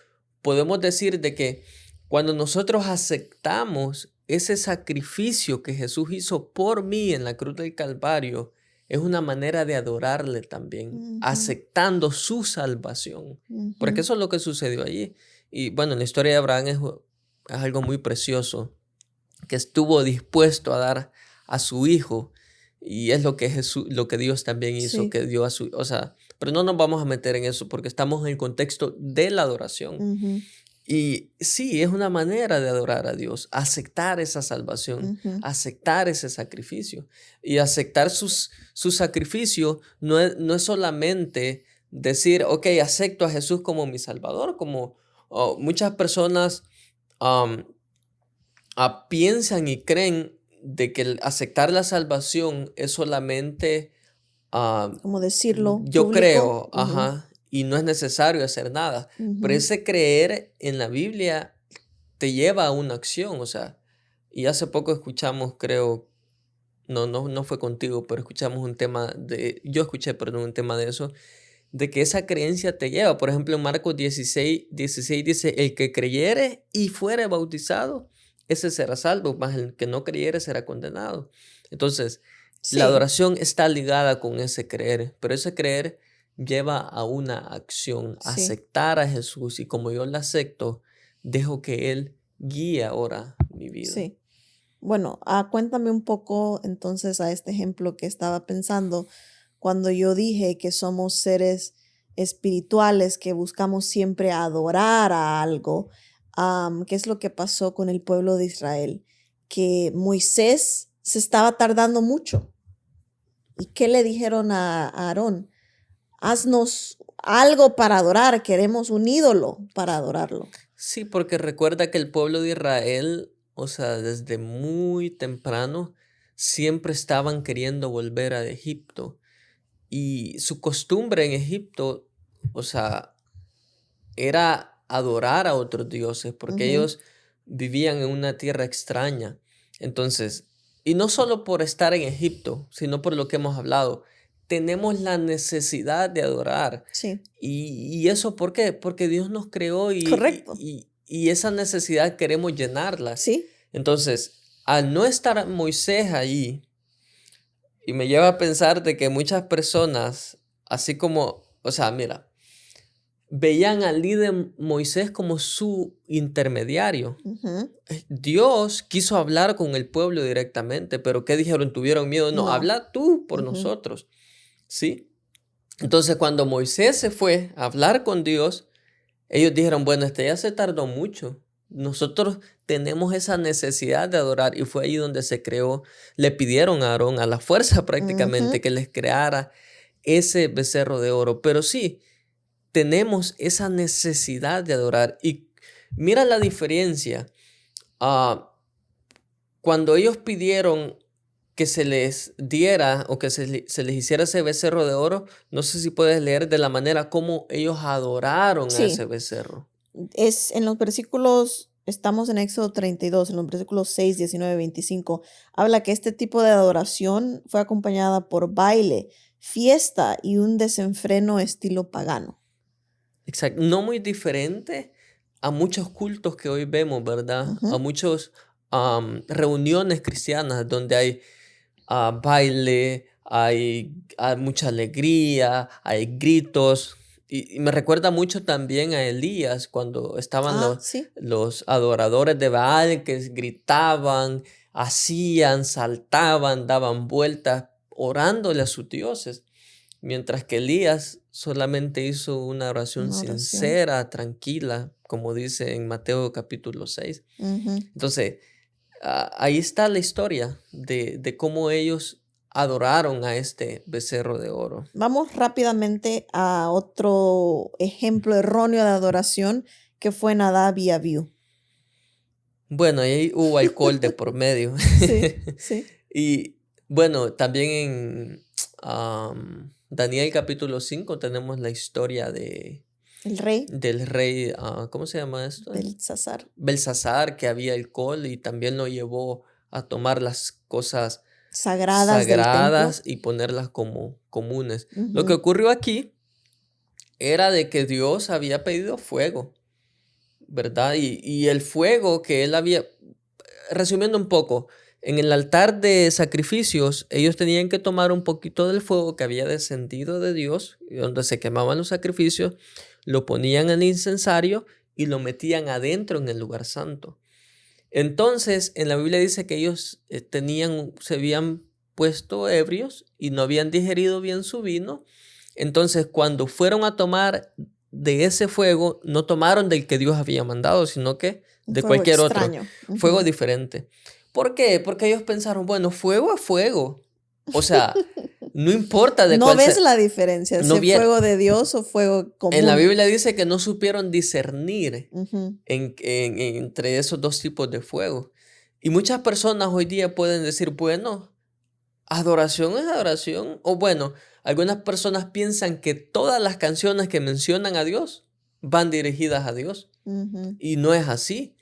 S2: podemos decir de que cuando nosotros aceptamos ese sacrificio que Jesús hizo por mí en la cruz del Calvario, es una manera de adorarle también,
S1: Ujú.
S2: aceptando su salvación. Porque
S1: Ujú.
S2: eso es lo que sucedió allí. Y bueno, en la historia de Abraham es algo muy precioso, que estuvo dispuesto a dar a su hijo. Y es lo que Jesús, lo que Dios también hizo,
S1: Sí.
S2: que dio a su, o sea, pero no nos vamos a meter en eso porque estamos en el contexto de la adoración.
S1: Ujú.
S2: Y sí, es una manera de adorar a Dios, aceptar esa salvación,
S1: Ujú.
S2: aceptar ese sacrificio. Y aceptar su sacrificio no es solamente decir, ok, acepto a Jesús como mi Salvador, como muchas personas um, piensan y creen de que el aceptar la salvación es solamente,
S1: Como decirlo
S2: yo
S1: público.
S2: creo,
S1: Ujú.
S2: ajá, y no es necesario hacer nada. Pero
S1: Ujú.
S2: ese creer en la Biblia te lleva a una acción, o sea, y hace poco escuchamos, creo, no fue contigo, pero escuchamos un tema yo escuché, perdón, un tema de eso, de que esa creencia te lleva. Por ejemplo, en Marcos 16 dice, el que creyere y fuere bautizado, ese será salvo, mas el que no creyere será condenado. Entonces, la
S1: Sí.
S2: adoración está ligada con ese creer, pero ese creer lleva a una acción,
S1: Sí.
S2: aceptar a Jesús, y como yo la acepto, dejo que Él guíe ahora mi vida.
S1: Sí. Bueno, cuéntame un poco entonces a este ejemplo que estaba pensando cuando yo dije que somos seres espirituales que buscamos siempre adorar a algo. ¿Qué es lo que pasó con el pueblo de Israel? Que Moisés se estaba tardando mucho. ¿Y qué le dijeron a Aarón? Haznos algo para adorar, queremos un ídolo para adorarlo.
S2: Sí, porque recuerda que el pueblo de Israel, o sea, desde muy temprano, siempre estaban queriendo volver a Egipto. Y su costumbre en Egipto, o sea, era adorar a otros dioses, porque
S1: Ujú.
S2: ellos vivían en una tierra extraña. Entonces, y no solo por estar en Egipto, sino por lo que hemos hablado, tenemos la necesidad de adorar.
S1: Sí,
S2: ¿Y eso por qué? Porque Dios nos creó
S1: correcto.
S2: y esa necesidad queremos llenarla.
S1: Sí.
S2: Entonces, al no estar Moisés allí, y me lleva a pensar de que muchas personas, así como, o sea, mira, veían al líder Moisés como su intermediario.
S1: Ujú.
S2: Dios quiso hablar con el pueblo directamente, pero ¿qué dijeron? ¿Tuvieron miedo? No,
S1: No.
S2: habla tú por
S1: Ujú.
S2: nosotros, ¿sí? Entonces, cuando Moisés se fue a hablar con Dios, ellos dijeron, bueno, este ya se tardó mucho. Nosotros tenemos esa necesidad de adorar, y fue ahí donde se creó, le pidieron a Aarón, a la fuerza prácticamente,
S1: Ujú.
S2: que les creara ese becerro de oro. Pero sí, tenemos esa necesidad de adorar. Y mira la diferencia. ah, Cuando ellos pidieron que se les diera o que se les hiciera ese becerro de oro, no sé si puedes leer de la manera como ellos adoraron a ese
S1: Sí,
S2: becerro.
S1: es en los versículos, estamos en Éxodo 32, en los versículos 6, 19, 25, habla que este tipo de adoración fue acompañada por baile, fiesta y un desenfreno estilo pagano.
S2: Exacto. No muy diferente a muchos cultos que hoy vemos, ¿verdad? A
S1: Ujú.
S2: muchas reuniones cristianas donde hay baile, hay mucha alegría, hay gritos. Y me recuerda mucho también a Elías cuando estaban
S1: Sí.
S2: los adoradores de Baal que gritaban, hacían, saltaban, daban vueltas, orándole a sus dioses. Mientras que Elías solamente hizo una oración
S1: Una oración.
S2: sincera, tranquila, como dice en Mateo capítulo 6.
S1: Ujú.
S2: Entonces, ahí está la historia de cómo ellos adoraron a este becerro de oro.
S1: Vamos rápidamente a otro ejemplo erróneo de adoración que fue Nadab y Abiú.
S2: Bueno, ahí hubo alcohol de por medio.
S1: Sí, sí.
S2: Y bueno, también en Daniel capítulo 5 tenemos la historia
S1: El rey
S2: del rey, ¿cómo se llama esto?
S1: Belsasar,
S2: Belsasar, que había alcohol y también lo llevó a tomar las cosas
S1: sagradas del templo.
S2: sagradas y ponerlas como comunes. Lo que
S1: Ujú.
S2: ocurrió aquí era de que Dios había pedido fuego, ¿verdad? Y el fuego que él había, resumiendo un poco, en el altar de sacrificios, ellos tenían que tomar un poquito del fuego que había descendido de Dios, y donde se quemaban los sacrificios, lo ponían en el incensario y lo metían adentro en el lugar santo. Entonces, en la Biblia dice que ellos se habían puesto ebrios y no habían digerido bien su vino. Entonces, cuando fueron a tomar de ese fuego, no tomaron del que Dios había mandado, sino que
S1: Un
S2: de
S1: fuego
S2: cualquier otro,
S1: extraño.
S2: fuego
S1: Ujú.
S2: diferente. ¿Por qué? Porque ellos pensaron, bueno, fuego es fuego. O sea, no importa de
S1: No
S2: cuál
S1: ves
S2: sea,
S1: la diferencia, si
S2: no
S1: es
S2: viera.
S1: fuego de Dios o fuego
S2: En la
S1: común.
S2: Biblia dice que no supieron discernir
S1: Ujú.
S2: entre esos dos tipos de fuego. Y muchas personas hoy día pueden decir, bueno, adoración es adoración. O bueno, algunas personas piensan que todas las canciones que mencionan a Dios van dirigidas a Dios.
S1: Ujú.
S2: Y no es así,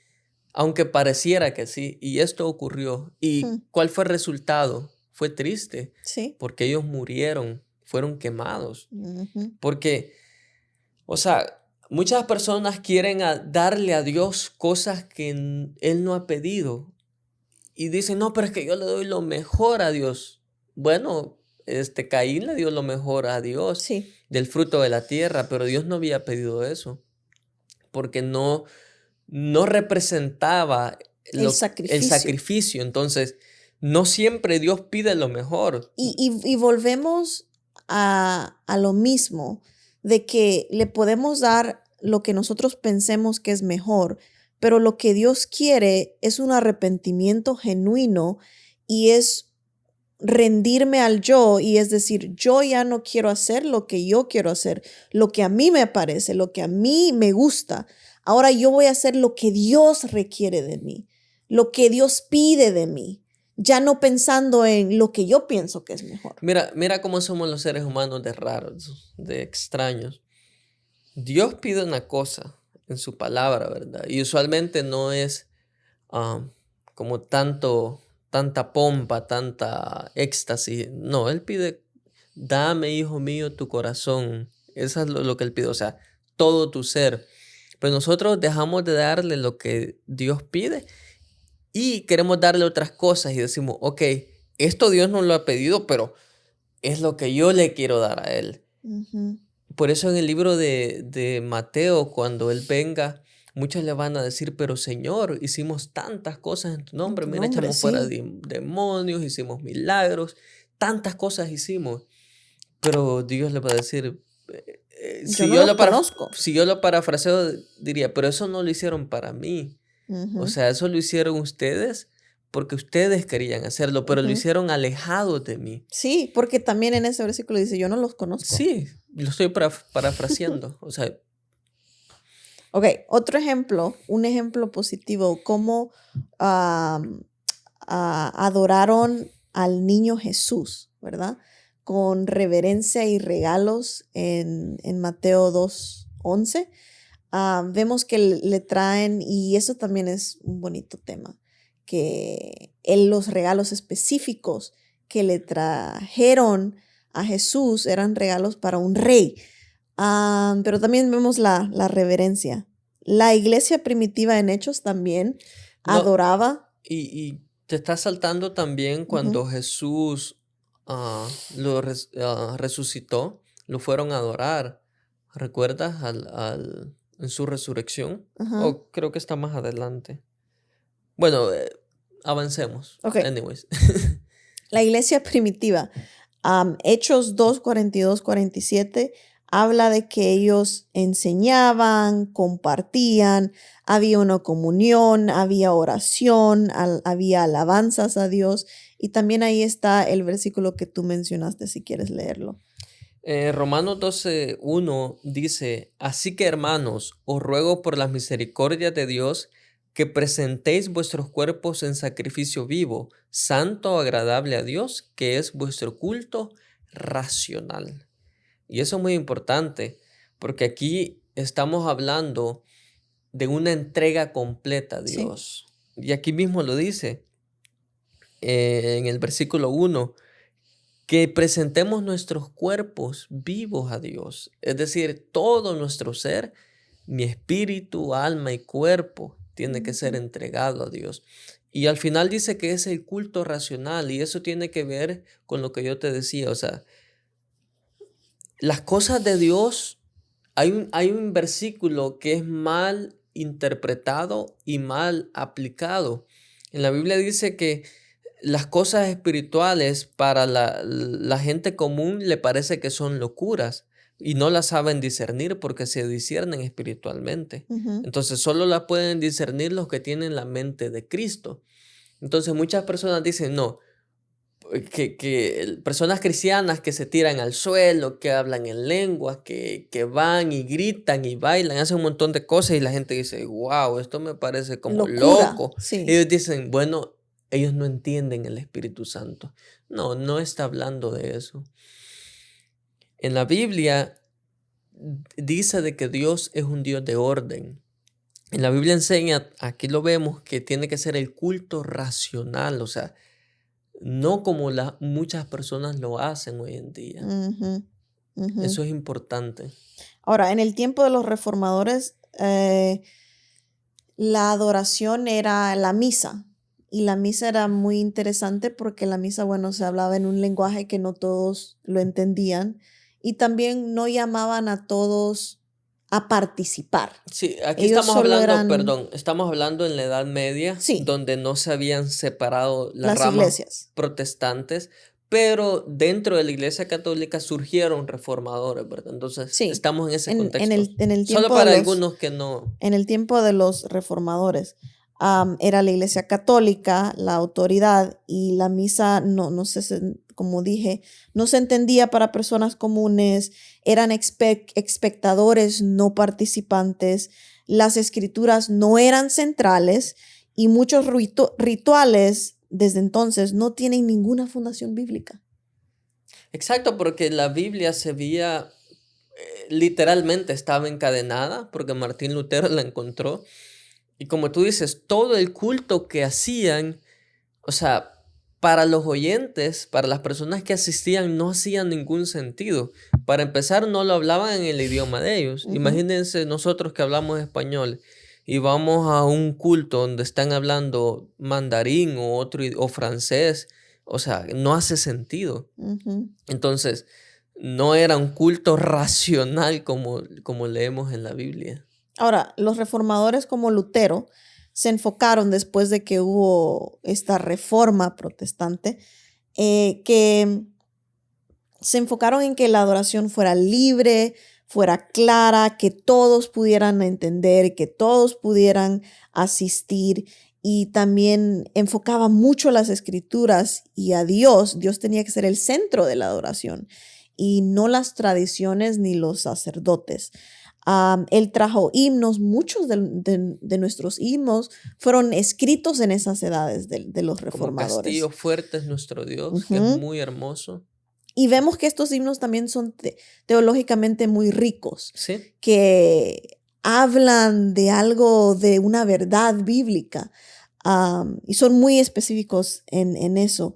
S2: aunque pareciera que sí. Y esto ocurrió. ¿Y
S1: Mm.
S2: cuál fue el resultado? Fue triste,
S1: Sí.
S2: porque ellos murieron, fueron quemados.
S1: Ujú.
S2: Porque, o sea, muchas personas quieren darle a Dios cosas que Él no ha pedido. Y dicen, no, pero es que yo le doy lo mejor a Dios. Bueno, Caín le dio lo mejor a Dios
S1: Sí.
S2: del fruto de la tierra, pero Dios no había pedido eso, porque no representaba
S1: El
S2: el
S1: sacrificio.
S2: sacrificio. Entonces, no siempre Dios pide lo mejor.
S1: Y volvemos a lo mismo, de que le podemos dar lo que nosotros pensemos que es mejor, pero lo que Dios quiere es un arrepentimiento genuino y es rendirme al yo y es decir, yo ya no quiero hacer lo que yo quiero hacer, lo que a mí me parece, lo que a mí me gusta. Ahora yo voy a hacer lo que Dios requiere de mí, lo que Dios pide de mí, ya no pensando en lo que yo pienso que es mejor.
S2: Mira cómo somos los seres humanos de raros, de extraños. Dios pide una cosa en su palabra, ¿verdad? Y usualmente no es ah, como tanta pompa, tanta éxtasis. No, Él pide, dame, hijo mío, tu corazón. Eso es lo que Él pide, o sea, todo tu ser. Pero nosotros dejamos de darle lo que Dios pide y queremos darle otras cosas y decimos, ok, esto Dios no lo ha pedido, pero es lo que yo le quiero dar a Él.
S1: Ujú.
S2: Por eso en el libro de Mateo, cuando Él venga, muchos le van a decir, pero Señor, hicimos tantas cosas en tu
S1: En
S2: nombre,
S1: tu
S2: mira,
S1: nombre,
S2: echamos fuera
S1: sí.
S2: demonios, hicimos milagros, tantas cosas hicimos. Pero Dios le va a decir,
S1: Yo no los conozco.
S2: si yo lo parafraseo, diría, pero eso no lo hicieron para mí. O
S1: Ujú,
S2: sea, eso lo hicieron ustedes porque ustedes querían hacerlo, pero lo
S1: ujú.
S2: hicieron alejados de mí.
S1: Sí, porque también en ese versículo dice, yo no los conozco.
S2: Sí, lo estoy parafraseando. O sea,
S1: Ok, otro ejemplo, un ejemplo positivo, cómo adoraron al niño Jesús, ¿verdad? Con reverencia y regalos en Mateo 2:11. Vemos que le traen, y eso también es un bonito tema, que los regalos específicos que le trajeron a Jesús eran regalos para un rey. Pero también vemos la reverencia. La iglesia primitiva en Hechos también
S2: no,
S1: adoraba.
S2: y te está saltando también
S1: Ujú.
S2: cuando Jesús resucitó, lo fueron a adorar. ¿Recuerdas en su resurrección?
S1: Ajá.
S2: O creo que está más adelante. Bueno, avancemos.
S1: Ok,
S2: Anyways.
S1: la iglesia primitiva. Hechos 2:42-47 habla de que ellos enseñaban, compartían, había una comunión, había oración, había alabanzas a Dios. Y también ahí está el versículo que tú mencionaste, si quieres leerlo.
S2: Romanos 12:1 dice, así que hermanos, os ruego por las misericordias de Dios que presentéis vuestros cuerpos en sacrificio vivo, santo, agradable a Dios, que es vuestro culto racional. Y eso es muy importante, porque aquí estamos hablando de una entrega completa a
S1: Sí.
S2: Dios. Y aquí mismo lo dice en el versículo 1, que presentemos nuestros cuerpos vivos a Dios. Es decir, todo nuestro ser, mi espíritu, alma y cuerpo, tiene que ser
S1: Ujú.
S2: entregado a Dios. Y al final dice que es el culto racional, y eso tiene que ver con lo que yo te decía. O sea, las cosas de Dios, hay un versículo que es mal interpretado y mal aplicado. En la Biblia dice que las cosas espirituales para la gente común le parece que son locuras y no las saben discernir porque se disciernen espiritualmente.
S1: Ujú.
S2: Entonces solo las pueden discernir los que tienen la mente de Cristo. Entonces muchas personas dicen, no, que personas cristianas que se tiran al suelo, que hablan en lenguas, que van y gritan y bailan, hacen un montón de cosas y la gente dice, wow, esto me parece como
S1: Locura,
S2: loco.
S1: sí.
S2: Ellos dicen, bueno, ellos no entienden el Espíritu Santo. No, no está hablando de eso. En la Biblia dice de que Dios es un Dios de orden. En la Biblia enseña, aquí lo vemos, que tiene que ser el culto racional, o sea, no como muchas personas lo hacen hoy en día.
S1: Ujú, ujú.
S2: Eso es importante.
S1: Ahora, en el tiempo de los reformadores, la adoración era la misa. Y la misa era muy interesante porque la misa, bueno, se hablaba en un lenguaje que no todos lo entendían y también no llamaban a todos a participar.
S2: Sí, aquí
S1: Ellos
S2: estamos
S1: solo
S2: hablando,
S1: eran,
S2: perdón, estamos hablando en la Edad Media,
S1: sí,
S2: donde no se habían separado las
S1: las
S2: ramas
S1: iglesias.
S2: protestantes, pero dentro de la Iglesia Católica surgieron reformadores, ¿verdad? Entonces,
S1: Sí,
S2: estamos en ese
S1: en, en
S2: contexto.
S1: el, en el
S2: Solo
S1: tiempo de
S2: para
S1: los
S2: algunos que no.
S1: en el tiempo de los reformadores. Era la iglesia católica, la autoridad, y la misa, no como dije, no se entendía para personas comunes, eran espectadores, no participantes, las escrituras no eran centrales y muchos rituales desde entonces no tienen ninguna fundación bíblica.
S2: Exacto, porque la Biblia se veía, literalmente estaba encadenada, porque Martín Lutero la encontró. Y como tú dices, todo el culto que hacían, o sea, para los oyentes, para las personas que asistían, no hacía ningún sentido. Para empezar, no lo hablaban en el idioma de ellos.
S1: Ujú.
S2: Imagínense nosotros que hablamos español y vamos a un culto donde están hablando mandarín o o francés. O sea, no hace sentido.
S1: Ujú.
S2: Entonces, no era un culto racional como leemos en la Biblia.
S1: Ahora, los reformadores como Lutero se enfocaron después de que hubo esta reforma protestante, que se enfocaron en que la adoración fuera libre, fuera clara, que todos pudieran entender, que todos pudieran asistir y también enfocaba mucho las escrituras y a Dios. Dios tenía que ser el centro de la adoración y no las tradiciones ni los sacerdotes. Él trajo himnos, muchos de nuestros himnos fueron escritos en esas edades de los
S2: Como
S1: reformadores.
S2: castillo fuerte es nuestro Dios, que es
S1: Ujú.
S2: muy hermoso.
S1: Y vemos que estos himnos también son teológicamente muy ricos,
S2: Sí,
S1: que hablan de algo, de una verdad bíblica, y son muy específicos en eso.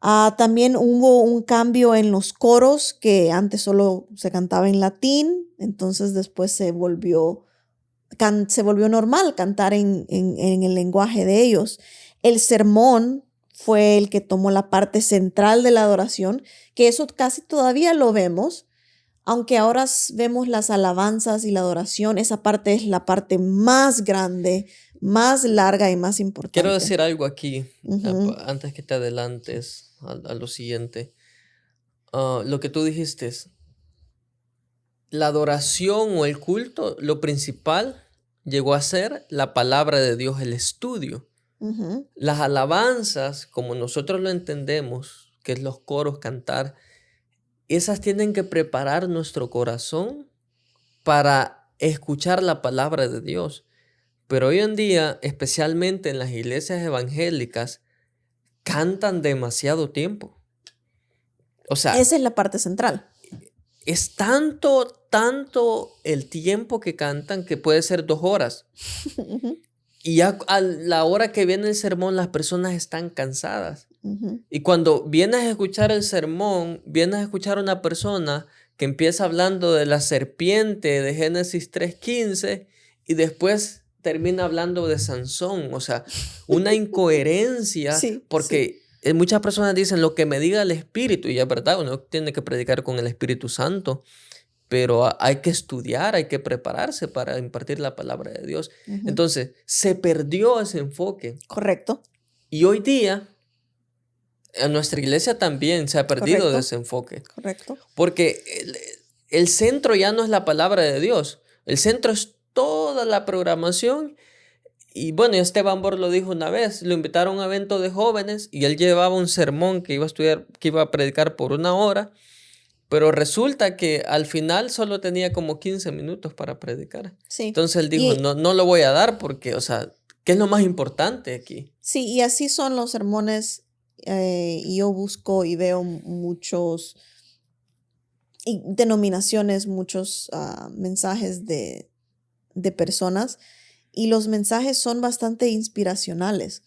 S1: También hubo un cambio en los coros, que antes solo se cantaba en latín, entonces después se volvió normal cantar en el lenguaje de ellos. El sermón fue el que tomó la parte central de la adoración, que eso casi todavía lo vemos, aunque ahora vemos las alabanzas y la adoración, esa parte es la parte más grande, más larga y más
S2: quiero
S1: importante.
S2: decir algo aquí,
S1: Ujú,
S2: antes que te adelantes a lo siguiente. Lo que tú dijiste, la adoración o el culto, lo principal llegó a ser la palabra de Dios, el estudio.
S1: ujú,
S2: Las alabanzas, como nosotros lo entendemos, que es los coros, cantar, esas tienen que preparar nuestro corazón para escuchar la palabra de Dios. Pero hoy en día, especialmente en las iglesias evangélicas, cantan demasiado tiempo. O sea,
S1: Esa es la parte central.
S2: es tanto el tiempo que cantan que puede ser 2 horas.
S1: Ujú,
S2: Y ya a la hora que viene el sermón, las personas están cansadas.
S1: ujú.
S2: Y cuando vienes a escuchar el sermón, vienes a escuchar a una persona que empieza hablando de la serpiente de Génesis 3:15 y después termina hablando de Sansón. O sea, una incoherencia
S1: Sí, sí.
S2: porque muchas personas dicen lo que me diga el Espíritu, y es verdad, uno tiene que predicar con el Espíritu Santo, pero hay que estudiar, hay que prepararse para impartir la palabra de Dios.
S1: Ujú.
S2: Entonces, se perdió ese enfoque.
S1: Correcto,
S2: Y hoy día, en nuestra iglesia también se ha perdido de
S1: correcto,
S2: ese enfoque.
S1: correcto.
S2: Porque el centro ya no es la palabra de Dios. El centro es toda la programación. Y bueno, Esteban Bor lo dijo una vez. Lo invitaron a un evento de jóvenes y él llevaba un sermón que iba a estudiar, que iba a predicar por 1 hora. Pero resulta que al final solo tenía como 15 minutos para predicar.
S1: Sí.
S2: Entonces él dijo,
S1: Y
S2: no lo voy a dar porque, o sea, ¿qué es lo más importante aquí?
S1: sí, y así son los sermones. Y yo busco y veo muchos denominaciones, muchos mensajes de personas, y los mensajes son bastante inspiracionales.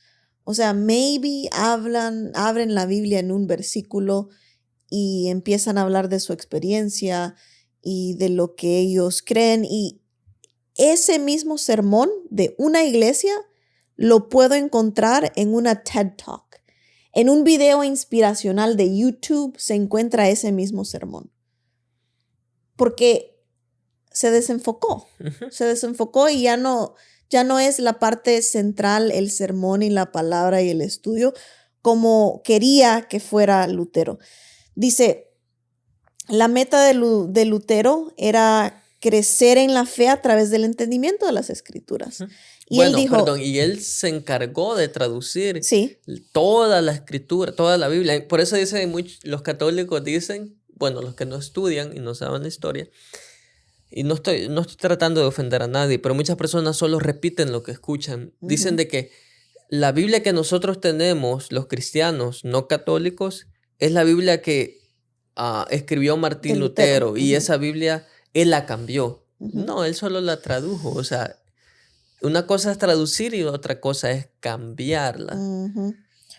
S1: O sea, maybe abren la Biblia en un versículo y empiezan a hablar de su experiencia y de lo que ellos creen, y ese mismo sermón de una iglesia lo puedo encontrar en una TED Talk. En un video inspiracional de YouTube se encuentra ese mismo sermón. Porque se desenfocó.
S2: Ujú.
S1: Se desenfocó y ya no es la parte central, el sermón y la palabra y el estudio, como quería que fuera Lutero. Dice, la meta de Lutero era crecer en la fe a través del entendimiento de las escrituras.
S2: Ujú.
S1: Y él
S2: Bueno,
S1: dijo,
S2: perdón, y él se encargó de traducir
S1: sí,
S2: toda la escritura, toda la Biblia. Por eso dicen los católicos dicen, bueno, los que no estudian y no saben la historia, y no estoy tratando de ofender a nadie, pero muchas personas solo repiten lo que escuchan. Dicen
S1: ujú,
S2: de que la Biblia que nosotros tenemos, los cristianos no católicos, es la Biblia que escribió
S1: de
S2: Martín
S1: Lutero.
S2: Lutero, y
S1: Ujú,
S2: esa Biblia él la cambió.
S1: ujú,
S2: No, él solo la tradujo. O sea, una cosa es traducir y otra cosa es cambiarla.
S1: ujú.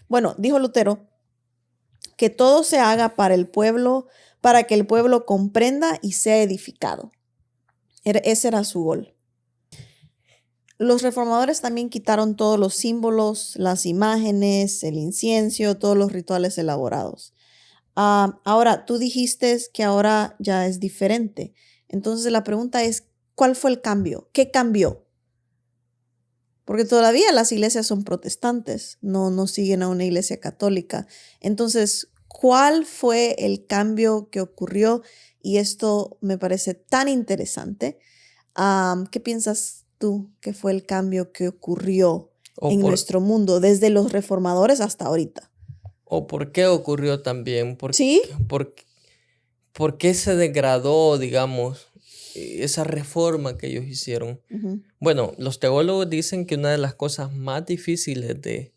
S1: Bueno, dijo Lutero, que todo se haga para el pueblo, para que el pueblo comprenda y sea edificado. Ese era su gol. Los reformadores también quitaron todos los símbolos, las imágenes, el incienso, todos los rituales elaborados. Ahora, tú dijiste que ahora ya es diferente. Entonces la pregunta es, ¿cuál fue el cambio? ¿Qué cambió? Porque todavía las iglesias son protestantes, no siguen a una iglesia católica. Entonces, ¿cuál fue el cambio que ocurrió? Y esto me parece tan interesante. ¿Qué piensas tú que fue el cambio que ocurrió
S2: O
S1: en
S2: por,
S1: nuestro mundo desde los reformadores hasta ahorita?
S2: o por qué ocurrió también.
S1: ¿Sí?
S2: ¿Por qué se degradó, digamos, esa reforma que ellos hicieron?
S1: Ujú,
S2: Bueno, los teólogos dicen que una de las cosas más difíciles de,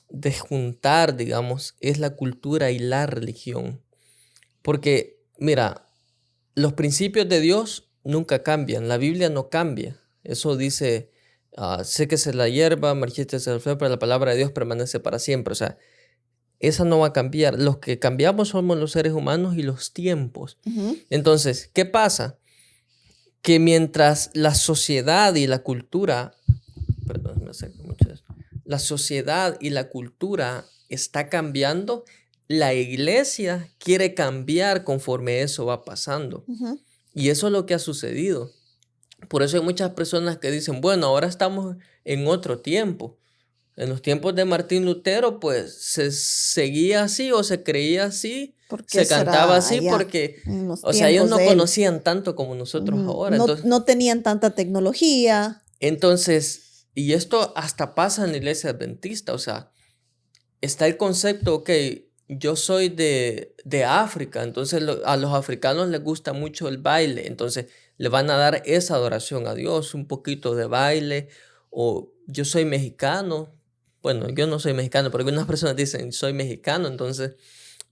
S2: de juntar, digamos, es la cultura y la religión. Porque, mira, los principios de Dios nunca cambian, la Biblia no cambia. Eso dice, séquese la hierba, marchítese la flor, pero la palabra de Dios permanece para siempre. O sea, esa no va a cambiar. Los que cambiamos somos los seres humanos y los tiempos.
S1: ujú,
S2: Entonces, ¿qué pasa? Que mientras la sociedad y la cultura, perdón, me acerco mucho de esto, la sociedad y la cultura está cambiando, la iglesia quiere cambiar conforme eso va pasando.
S1: ujú.
S2: Y eso es lo que ha sucedido. Por eso hay muchas personas que dicen, bueno, ahora estamos en otro tiempo. En los tiempos de Martín Lutero, pues se seguía así o se creía así,
S1: ¿Por qué
S2: se cantaba
S1: será
S2: así
S1: allá
S2: porque,
S1: en los
S2: o sea, ellos
S1: tiempos
S2: no
S1: de él?
S2: conocían tanto como nosotros
S1: Ujú.
S2: ahora.
S1: No, no tenían tanta tecnología.
S2: Entonces, y esto hasta pasa en la iglesia adventista, o sea, está el concepto, ok, yo soy de África, entonces a los africanos les gusta mucho el baile, entonces le van a dar esa adoración a Dios, un poquito de baile, o yo soy mexicano, bueno, yo no soy mexicano, pero algunas personas dicen soy mexicano, entonces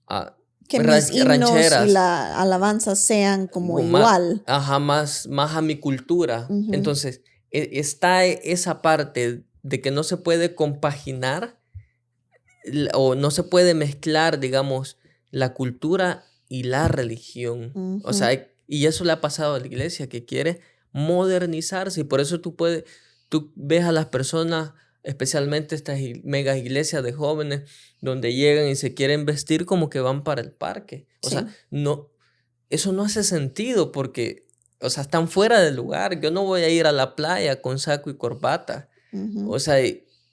S2: ah,
S1: Que mis himnos y
S2: rancheras,
S1: la alabanza sean como
S2: más,
S1: igual.
S2: ajá, más a mi cultura,
S1: Ujú.
S2: entonces está esa parte de que no se puede compaginar o no se puede mezclar, digamos, la cultura y la religión. O
S1: Ujú.
S2: sea, y eso le ha pasado a la iglesia que quiere modernizarse y por eso tú ves a las personas, especialmente estas mega iglesias de jóvenes, donde llegan y se quieren vestir como que van para el parque. O sea,
S1: Sí.
S2: no, eso no hace sentido porque, o sea, están fuera del lugar. Yo no voy a ir a la playa con saco y corbata.
S1: Ujú.
S2: O sea,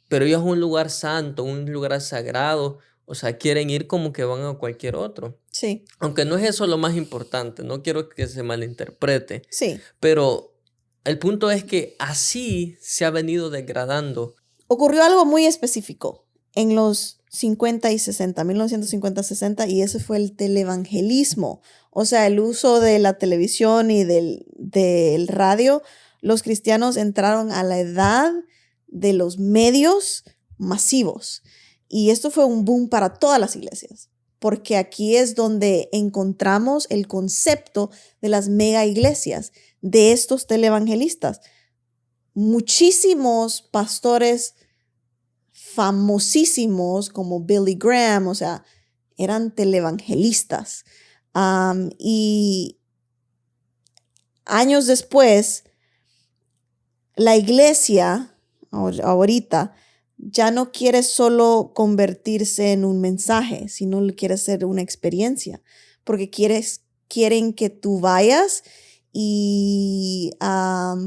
S2: pero ellos es un lugar santo, un lugar sagrado. O sea, quieren ir como que van a cualquier otro.
S1: Sí.
S2: Aunque no es eso lo más importante, no quiero que se malinterprete.
S1: Sí.
S2: Pero el punto es que así se ha venido degradando.
S1: Ocurrió algo muy específico en los 50 y 60, 1950-60, y ese fue el televangelismo. O sea, el uso de la televisión y del radio. Los cristianos entraron a la edad de los medios masivos. Y esto fue un boom para todas las iglesias, porque aquí es donde encontramos el concepto de las mega iglesias, de estos televangelistas. Muchísimos pastores famosísimos como Billy Graham, o sea, eran televangelistas. Y años después, la iglesia, ahorita, ya no quiere solo convertirse en un mensaje, sino quiere ser una experiencia, porque quieren que tú vayas y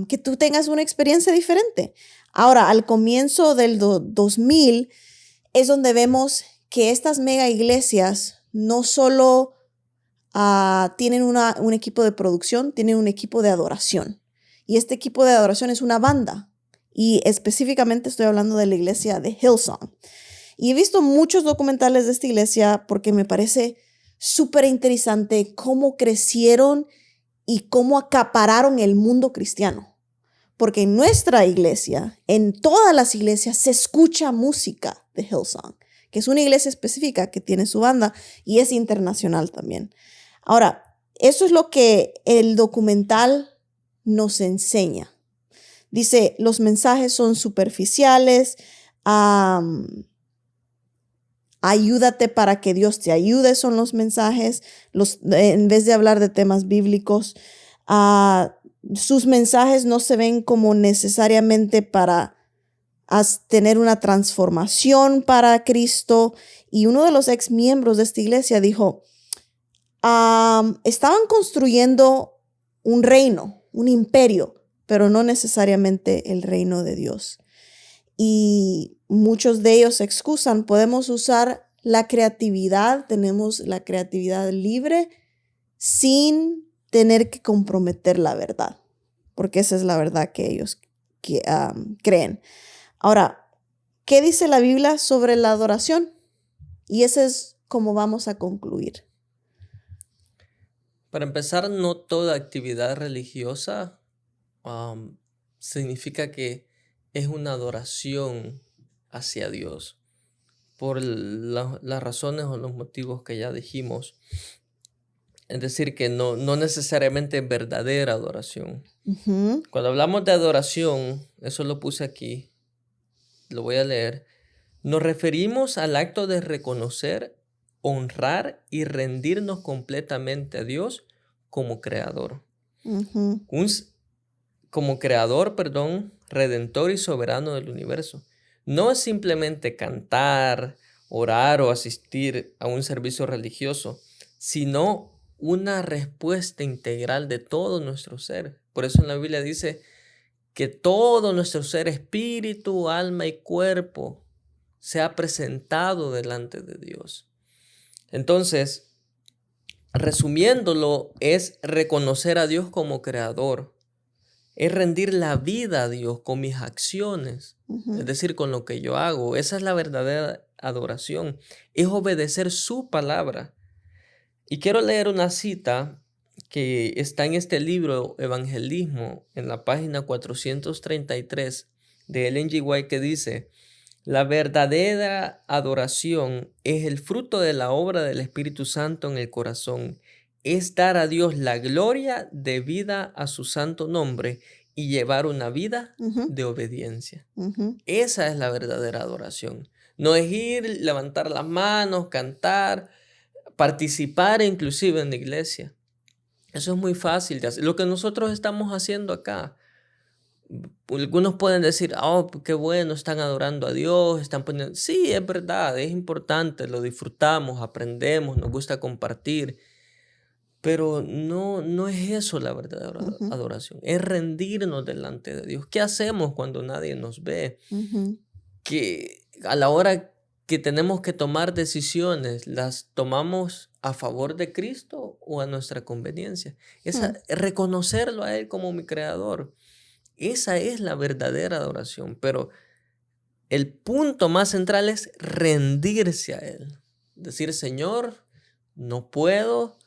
S1: que tú tengas una experiencia diferente. Ahora, al comienzo del 2000 es donde vemos que estas mega iglesias no solo tienen un equipo de producción, tienen un equipo de adoración. Y este equipo de adoración es una banda. Y específicamente estoy hablando de la iglesia de Hillsong. Y he visto muchos documentales de esta iglesia porque me parece súper interesante cómo crecieron y cómo acapararon el mundo cristiano. Porque en nuestra iglesia, en todas las iglesias, se escucha música de Hillsong, que es una iglesia específica que tiene su banda y es internacional también. Ahora, eso es lo que el documental nos enseña. Dice, los mensajes son superficiales, ayúdate para que Dios te ayude son los mensajes, en vez de hablar de temas bíblicos. Sus mensajes no se ven como necesariamente para tener una transformación para Cristo. Y uno de los ex miembros de esta iglesia dijo, estaban construyendo un reino, un imperio, pero no necesariamente el reino de Dios. Y muchos de ellos se excusan. Podemos usar la creatividad, tenemos la creatividad libre sin tener que comprometer la verdad, porque esa es la verdad que ellos creen. Ahora, ¿qué dice la Biblia sobre la adoración? Y ese es como vamos a concluir.
S2: Para empezar, no toda actividad religiosa significa que es una adoración hacia Dios, por las razones o los motivos que ya dijimos. Es decir, que no necesariamente verdadera adoración.
S1: Uh-huh.
S2: Cuando hablamos de adoración, eso lo puse aquí, lo voy a leer, nos referimos al acto de reconocer, honrar y rendirnos completamente a Dios como creador.
S1: Uh-huh.
S2: Como creador, redentor y soberano del universo. No es simplemente cantar, orar o asistir a un servicio religioso, sino una respuesta integral de todo nuestro ser. Por eso en la Biblia dice que todo nuestro ser, espíritu, alma y cuerpo, se ha presentado delante de Dios. Entonces, resumiéndolo, es reconocer a Dios como creador. Es rendir la vida a Dios con mis acciones,
S1: Uh-huh.
S2: es decir, con lo que yo hago. Esa es la verdadera adoración, es obedecer su palabra. Y quiero leer una cita que está en este libro, Evangelismo, en la página 433 de Ellen G. White, que dice: la verdadera adoración es el fruto de la obra del Espíritu Santo en el corazón. Es dar a Dios la gloria debida a su santo nombre y llevar una vida
S1: Ujú,
S2: de obediencia.
S1: ujú.
S2: Esa es la verdadera adoración. No es ir, levantar las manos, cantar, participar inclusive en la iglesia. Eso es muy fácil de hacer. Lo que nosotros estamos haciendo acá. Algunos pueden decir, oh, qué bueno, están adorando a Dios, están poniendo... Sí, es verdad, es importante, lo disfrutamos, aprendemos, nos gusta compartir, pero no es eso la verdadera
S1: Ujú,
S2: adoración, es rendirnos delante de Dios. ¿Qué hacemos cuando nadie nos ve?
S1: ujú,
S2: Que a la hora que tenemos que tomar decisiones, ¿las tomamos a favor de Cristo o a nuestra conveniencia?
S1: mm,
S2: Reconocerlo a Él como mi creador. Esa es la verdadera adoración, pero el punto más central es rendirse a Él. Decir, Señor, no puedo,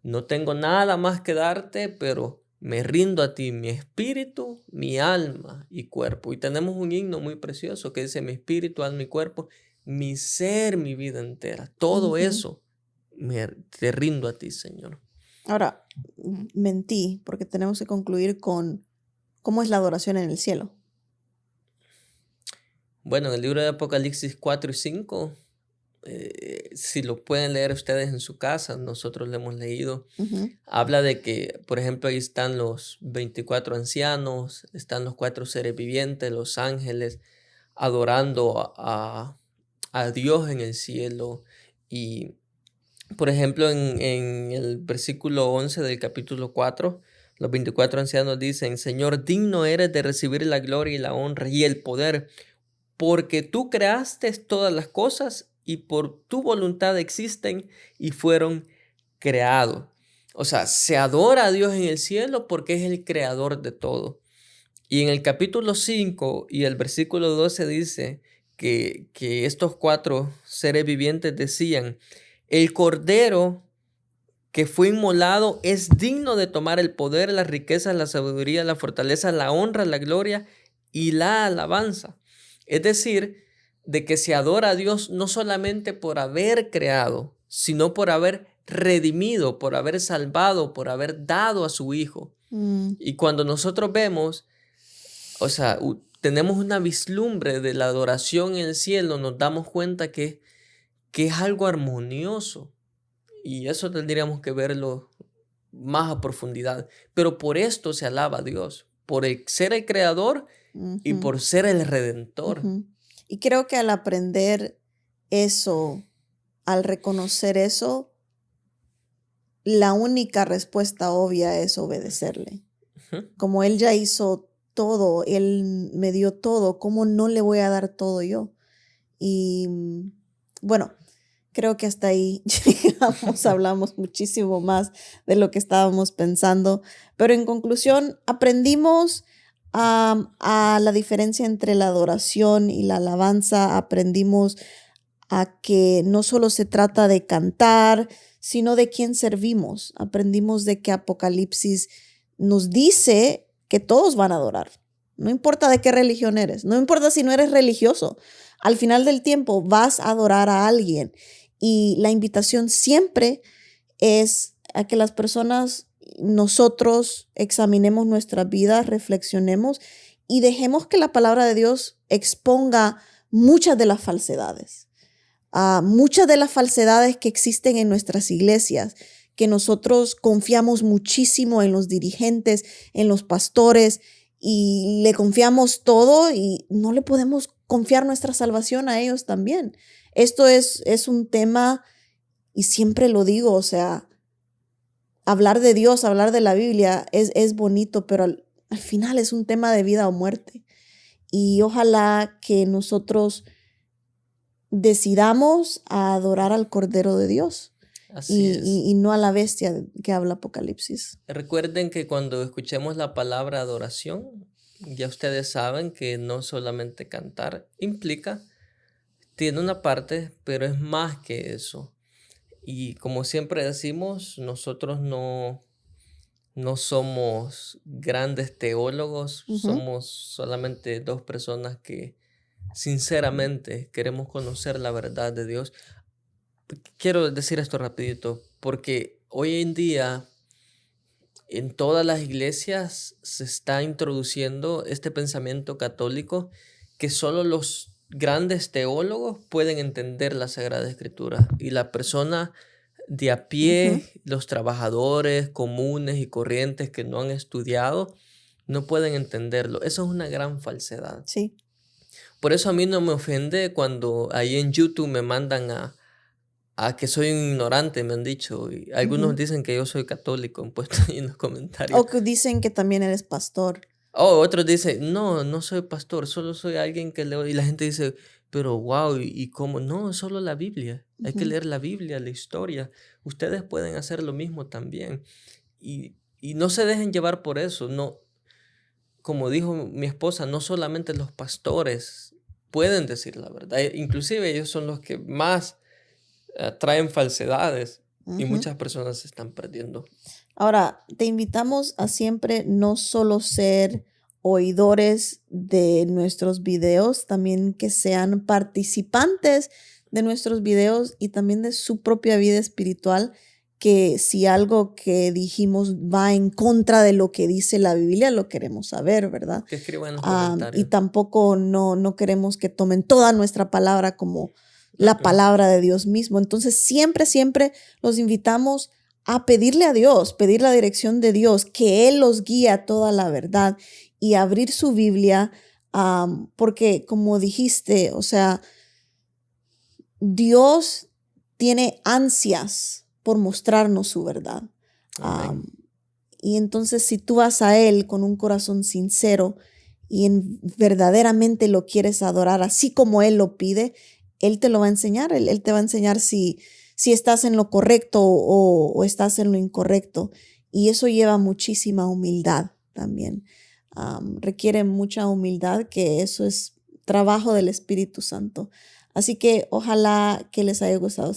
S2: no tengo nada más que darte, pero me rindo a ti, mi espíritu, mi alma y cuerpo. Y tenemos un himno muy precioso que dice, mi espíritu, alma y cuerpo, mi ser, mi vida entera. Todo
S1: ujú.
S2: eso te rindo a ti, Señor.
S1: Ahora, mentí porque tenemos que concluir con cómo es la adoración en el cielo.
S2: Bueno, en el libro de Apocalipsis 4 y 5, si lo pueden leer ustedes en su casa, nosotros lo hemos leído.
S1: Ujú,
S2: Habla de que, por ejemplo, ahí están los 24 ancianos, están los 4 seres vivientes, los ángeles, adorando a Dios en el cielo. Y, por ejemplo, en el versículo 11 del capítulo 4, los 24 ancianos dicen, Señor, digno eres de recibir la gloria y la honra y el poder, porque tú creaste todas las cosas y por tu voluntad existen y fueron creados. O sea, se adora a Dios en el cielo porque es el creador de todo. Y en el capítulo 5 y el versículo 12 dice que estos 4 seres vivientes decían, el Cordero que fue inmolado es digno de tomar el poder, las riquezas, la sabiduría, la fortaleza, la honra, la gloria y la alabanza. Es decir, de que se adora a Dios no solamente por haber creado, sino por haber redimido, por haber salvado, por haber dado a su Hijo.
S1: mm,
S2: Y cuando nosotros vemos, o sea, tenemos una vislumbre de la adoración en el cielo, nos damos cuenta que es algo armonioso. Y eso tendríamos que verlo más a profundidad. Pero por esto se alaba a Dios, por ser el creador y
S1: ujú,
S2: por ser el redentor.
S1: ujú. Y creo que al aprender eso, al reconocer eso, la única respuesta obvia es obedecerle.
S2: Ujú.
S1: Como Él ya hizo todo, Él me dio todo, ¿cómo no le voy a dar todo yo? Y bueno, creo que hasta ahí llegamos, hablamos muchísimo más de lo que estábamos pensando, pero en conclusión, aprendimos a la diferencia entre la adoración y la alabanza, aprendimos a que no solo se trata de cantar, sino de quién servimos. Aprendimos de que Apocalipsis nos dice que todos van a adorar. No importa de qué religión eres, no importa si no eres religioso. Al final del tiempo vas a adorar a alguien y la invitación siempre es a que las personas, nosotros examinemos nuestras vidas, reflexionemos y dejemos que la palabra de Dios exponga muchas de las falsedades, muchas de las falsedades que existen en nuestras iglesias, que nosotros confiamos muchísimo en los dirigentes, en los pastores, y le confiamos todo y no le podemos confiar nuestra salvación a ellos también. Esto es un tema, y siempre lo digo, o sea, hablar de Dios, hablar de la Biblia es bonito, pero al final es un tema de vida o muerte. Y ojalá que nosotros decidamos a adorar al Cordero de Dios
S2: Así
S1: y,
S2: es.
S1: y no a la bestia que habla Apocalipsis.
S2: Recuerden que cuando escuchemos la palabra adoración, ya ustedes saben que no solamente cantar implica tiene una parte, pero es más que eso. Y como siempre decimos, nosotros no somos grandes teólogos,
S1: Ujú.
S2: somos solamente dos personas que sinceramente queremos conocer la verdad de Dios. Quiero decir esto rapidito, porque hoy en día en todas las iglesias se está introduciendo este pensamiento católico que solo los grandes teólogos pueden entender la Sagrada Escritura y la persona de a
S1: Ujú.
S2: pie, los trabajadores comunes y corrientes que no han estudiado, no pueden entenderlo. Eso es una gran falsedad.
S1: Sí.
S2: Por eso a mí no me ofende cuando ahí en YouTube me mandan a que soy un ignorante, me han dicho. Y algunos
S1: Ujú.
S2: dicen que yo soy católico, han puesto ahí en los comentarios.
S1: O que dicen que también eres pastor.
S2: Oh, otros dicen, no, no soy pastor, solo soy alguien que leo. Y la gente dice, pero wow, ¿y cómo? No, es solo la Biblia. Hay que
S1: Ujú.
S2: leer la Biblia, la historia. Ustedes pueden hacer lo mismo también. Y no se dejen llevar por eso. No, como dijo mi esposa, no solamente los pastores pueden decir la verdad. Inclusive ellos son los que más traen falsedades y
S1: Ujú.
S2: muchas personas se están perdiendo.
S1: Ahora, te invitamos a siempre no solo ser oidores de nuestros videos, también que sean participantes de nuestros videos y también de su propia vida espiritual, que si algo que dijimos va en contra de lo que dice la Biblia, lo queremos saber, ¿verdad?
S2: Que escriban en los
S1: Y
S2: comentarios.
S1: tampoco no queremos que tomen toda nuestra palabra como la
S2: Mm-mm.
S1: palabra de Dios mismo. Entonces, siempre los invitamos a pedirle a Dios, pedir la dirección de Dios, que Él los guíe a toda la verdad y abrir su Biblia, porque como dijiste, o sea, Dios tiene ansias por mostrarnos su verdad.
S2: Amén.
S1: Am, y entonces si tú vas a Él con un corazón sincero y verdaderamente lo quieres adorar, así como Él lo pide, Él te lo va a enseñar. Él te va a enseñar si estás en lo correcto o estás en lo incorrecto. Y eso lleva muchísima humildad también. Requiere mucha humildad, que eso es trabajo del Espíritu Santo. Así que ojalá que les haya gustado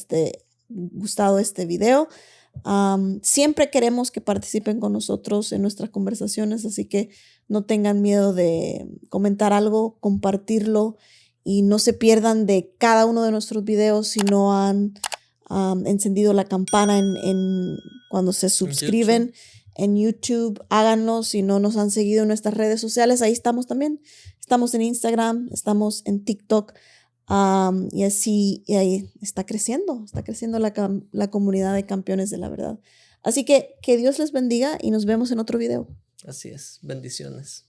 S1: este video. Siempre queremos que participen con nosotros en nuestras conversaciones, así que no tengan miedo de comentar algo, compartirlo y no se pierdan de cada uno de nuestros videos si no han encendido la campana cuando se
S2: En YouTube.
S1: suscriben en YouTube. Háganlo. Si no nos han seguido en nuestras redes sociales, ahí estamos también. Estamos en Instagram, estamos en TikTok. Y así y ahí está creciendo la comunidad de campeones de la verdad. Así que Dios les bendiga y nos vemos en otro video.
S2: Así es. Bendiciones.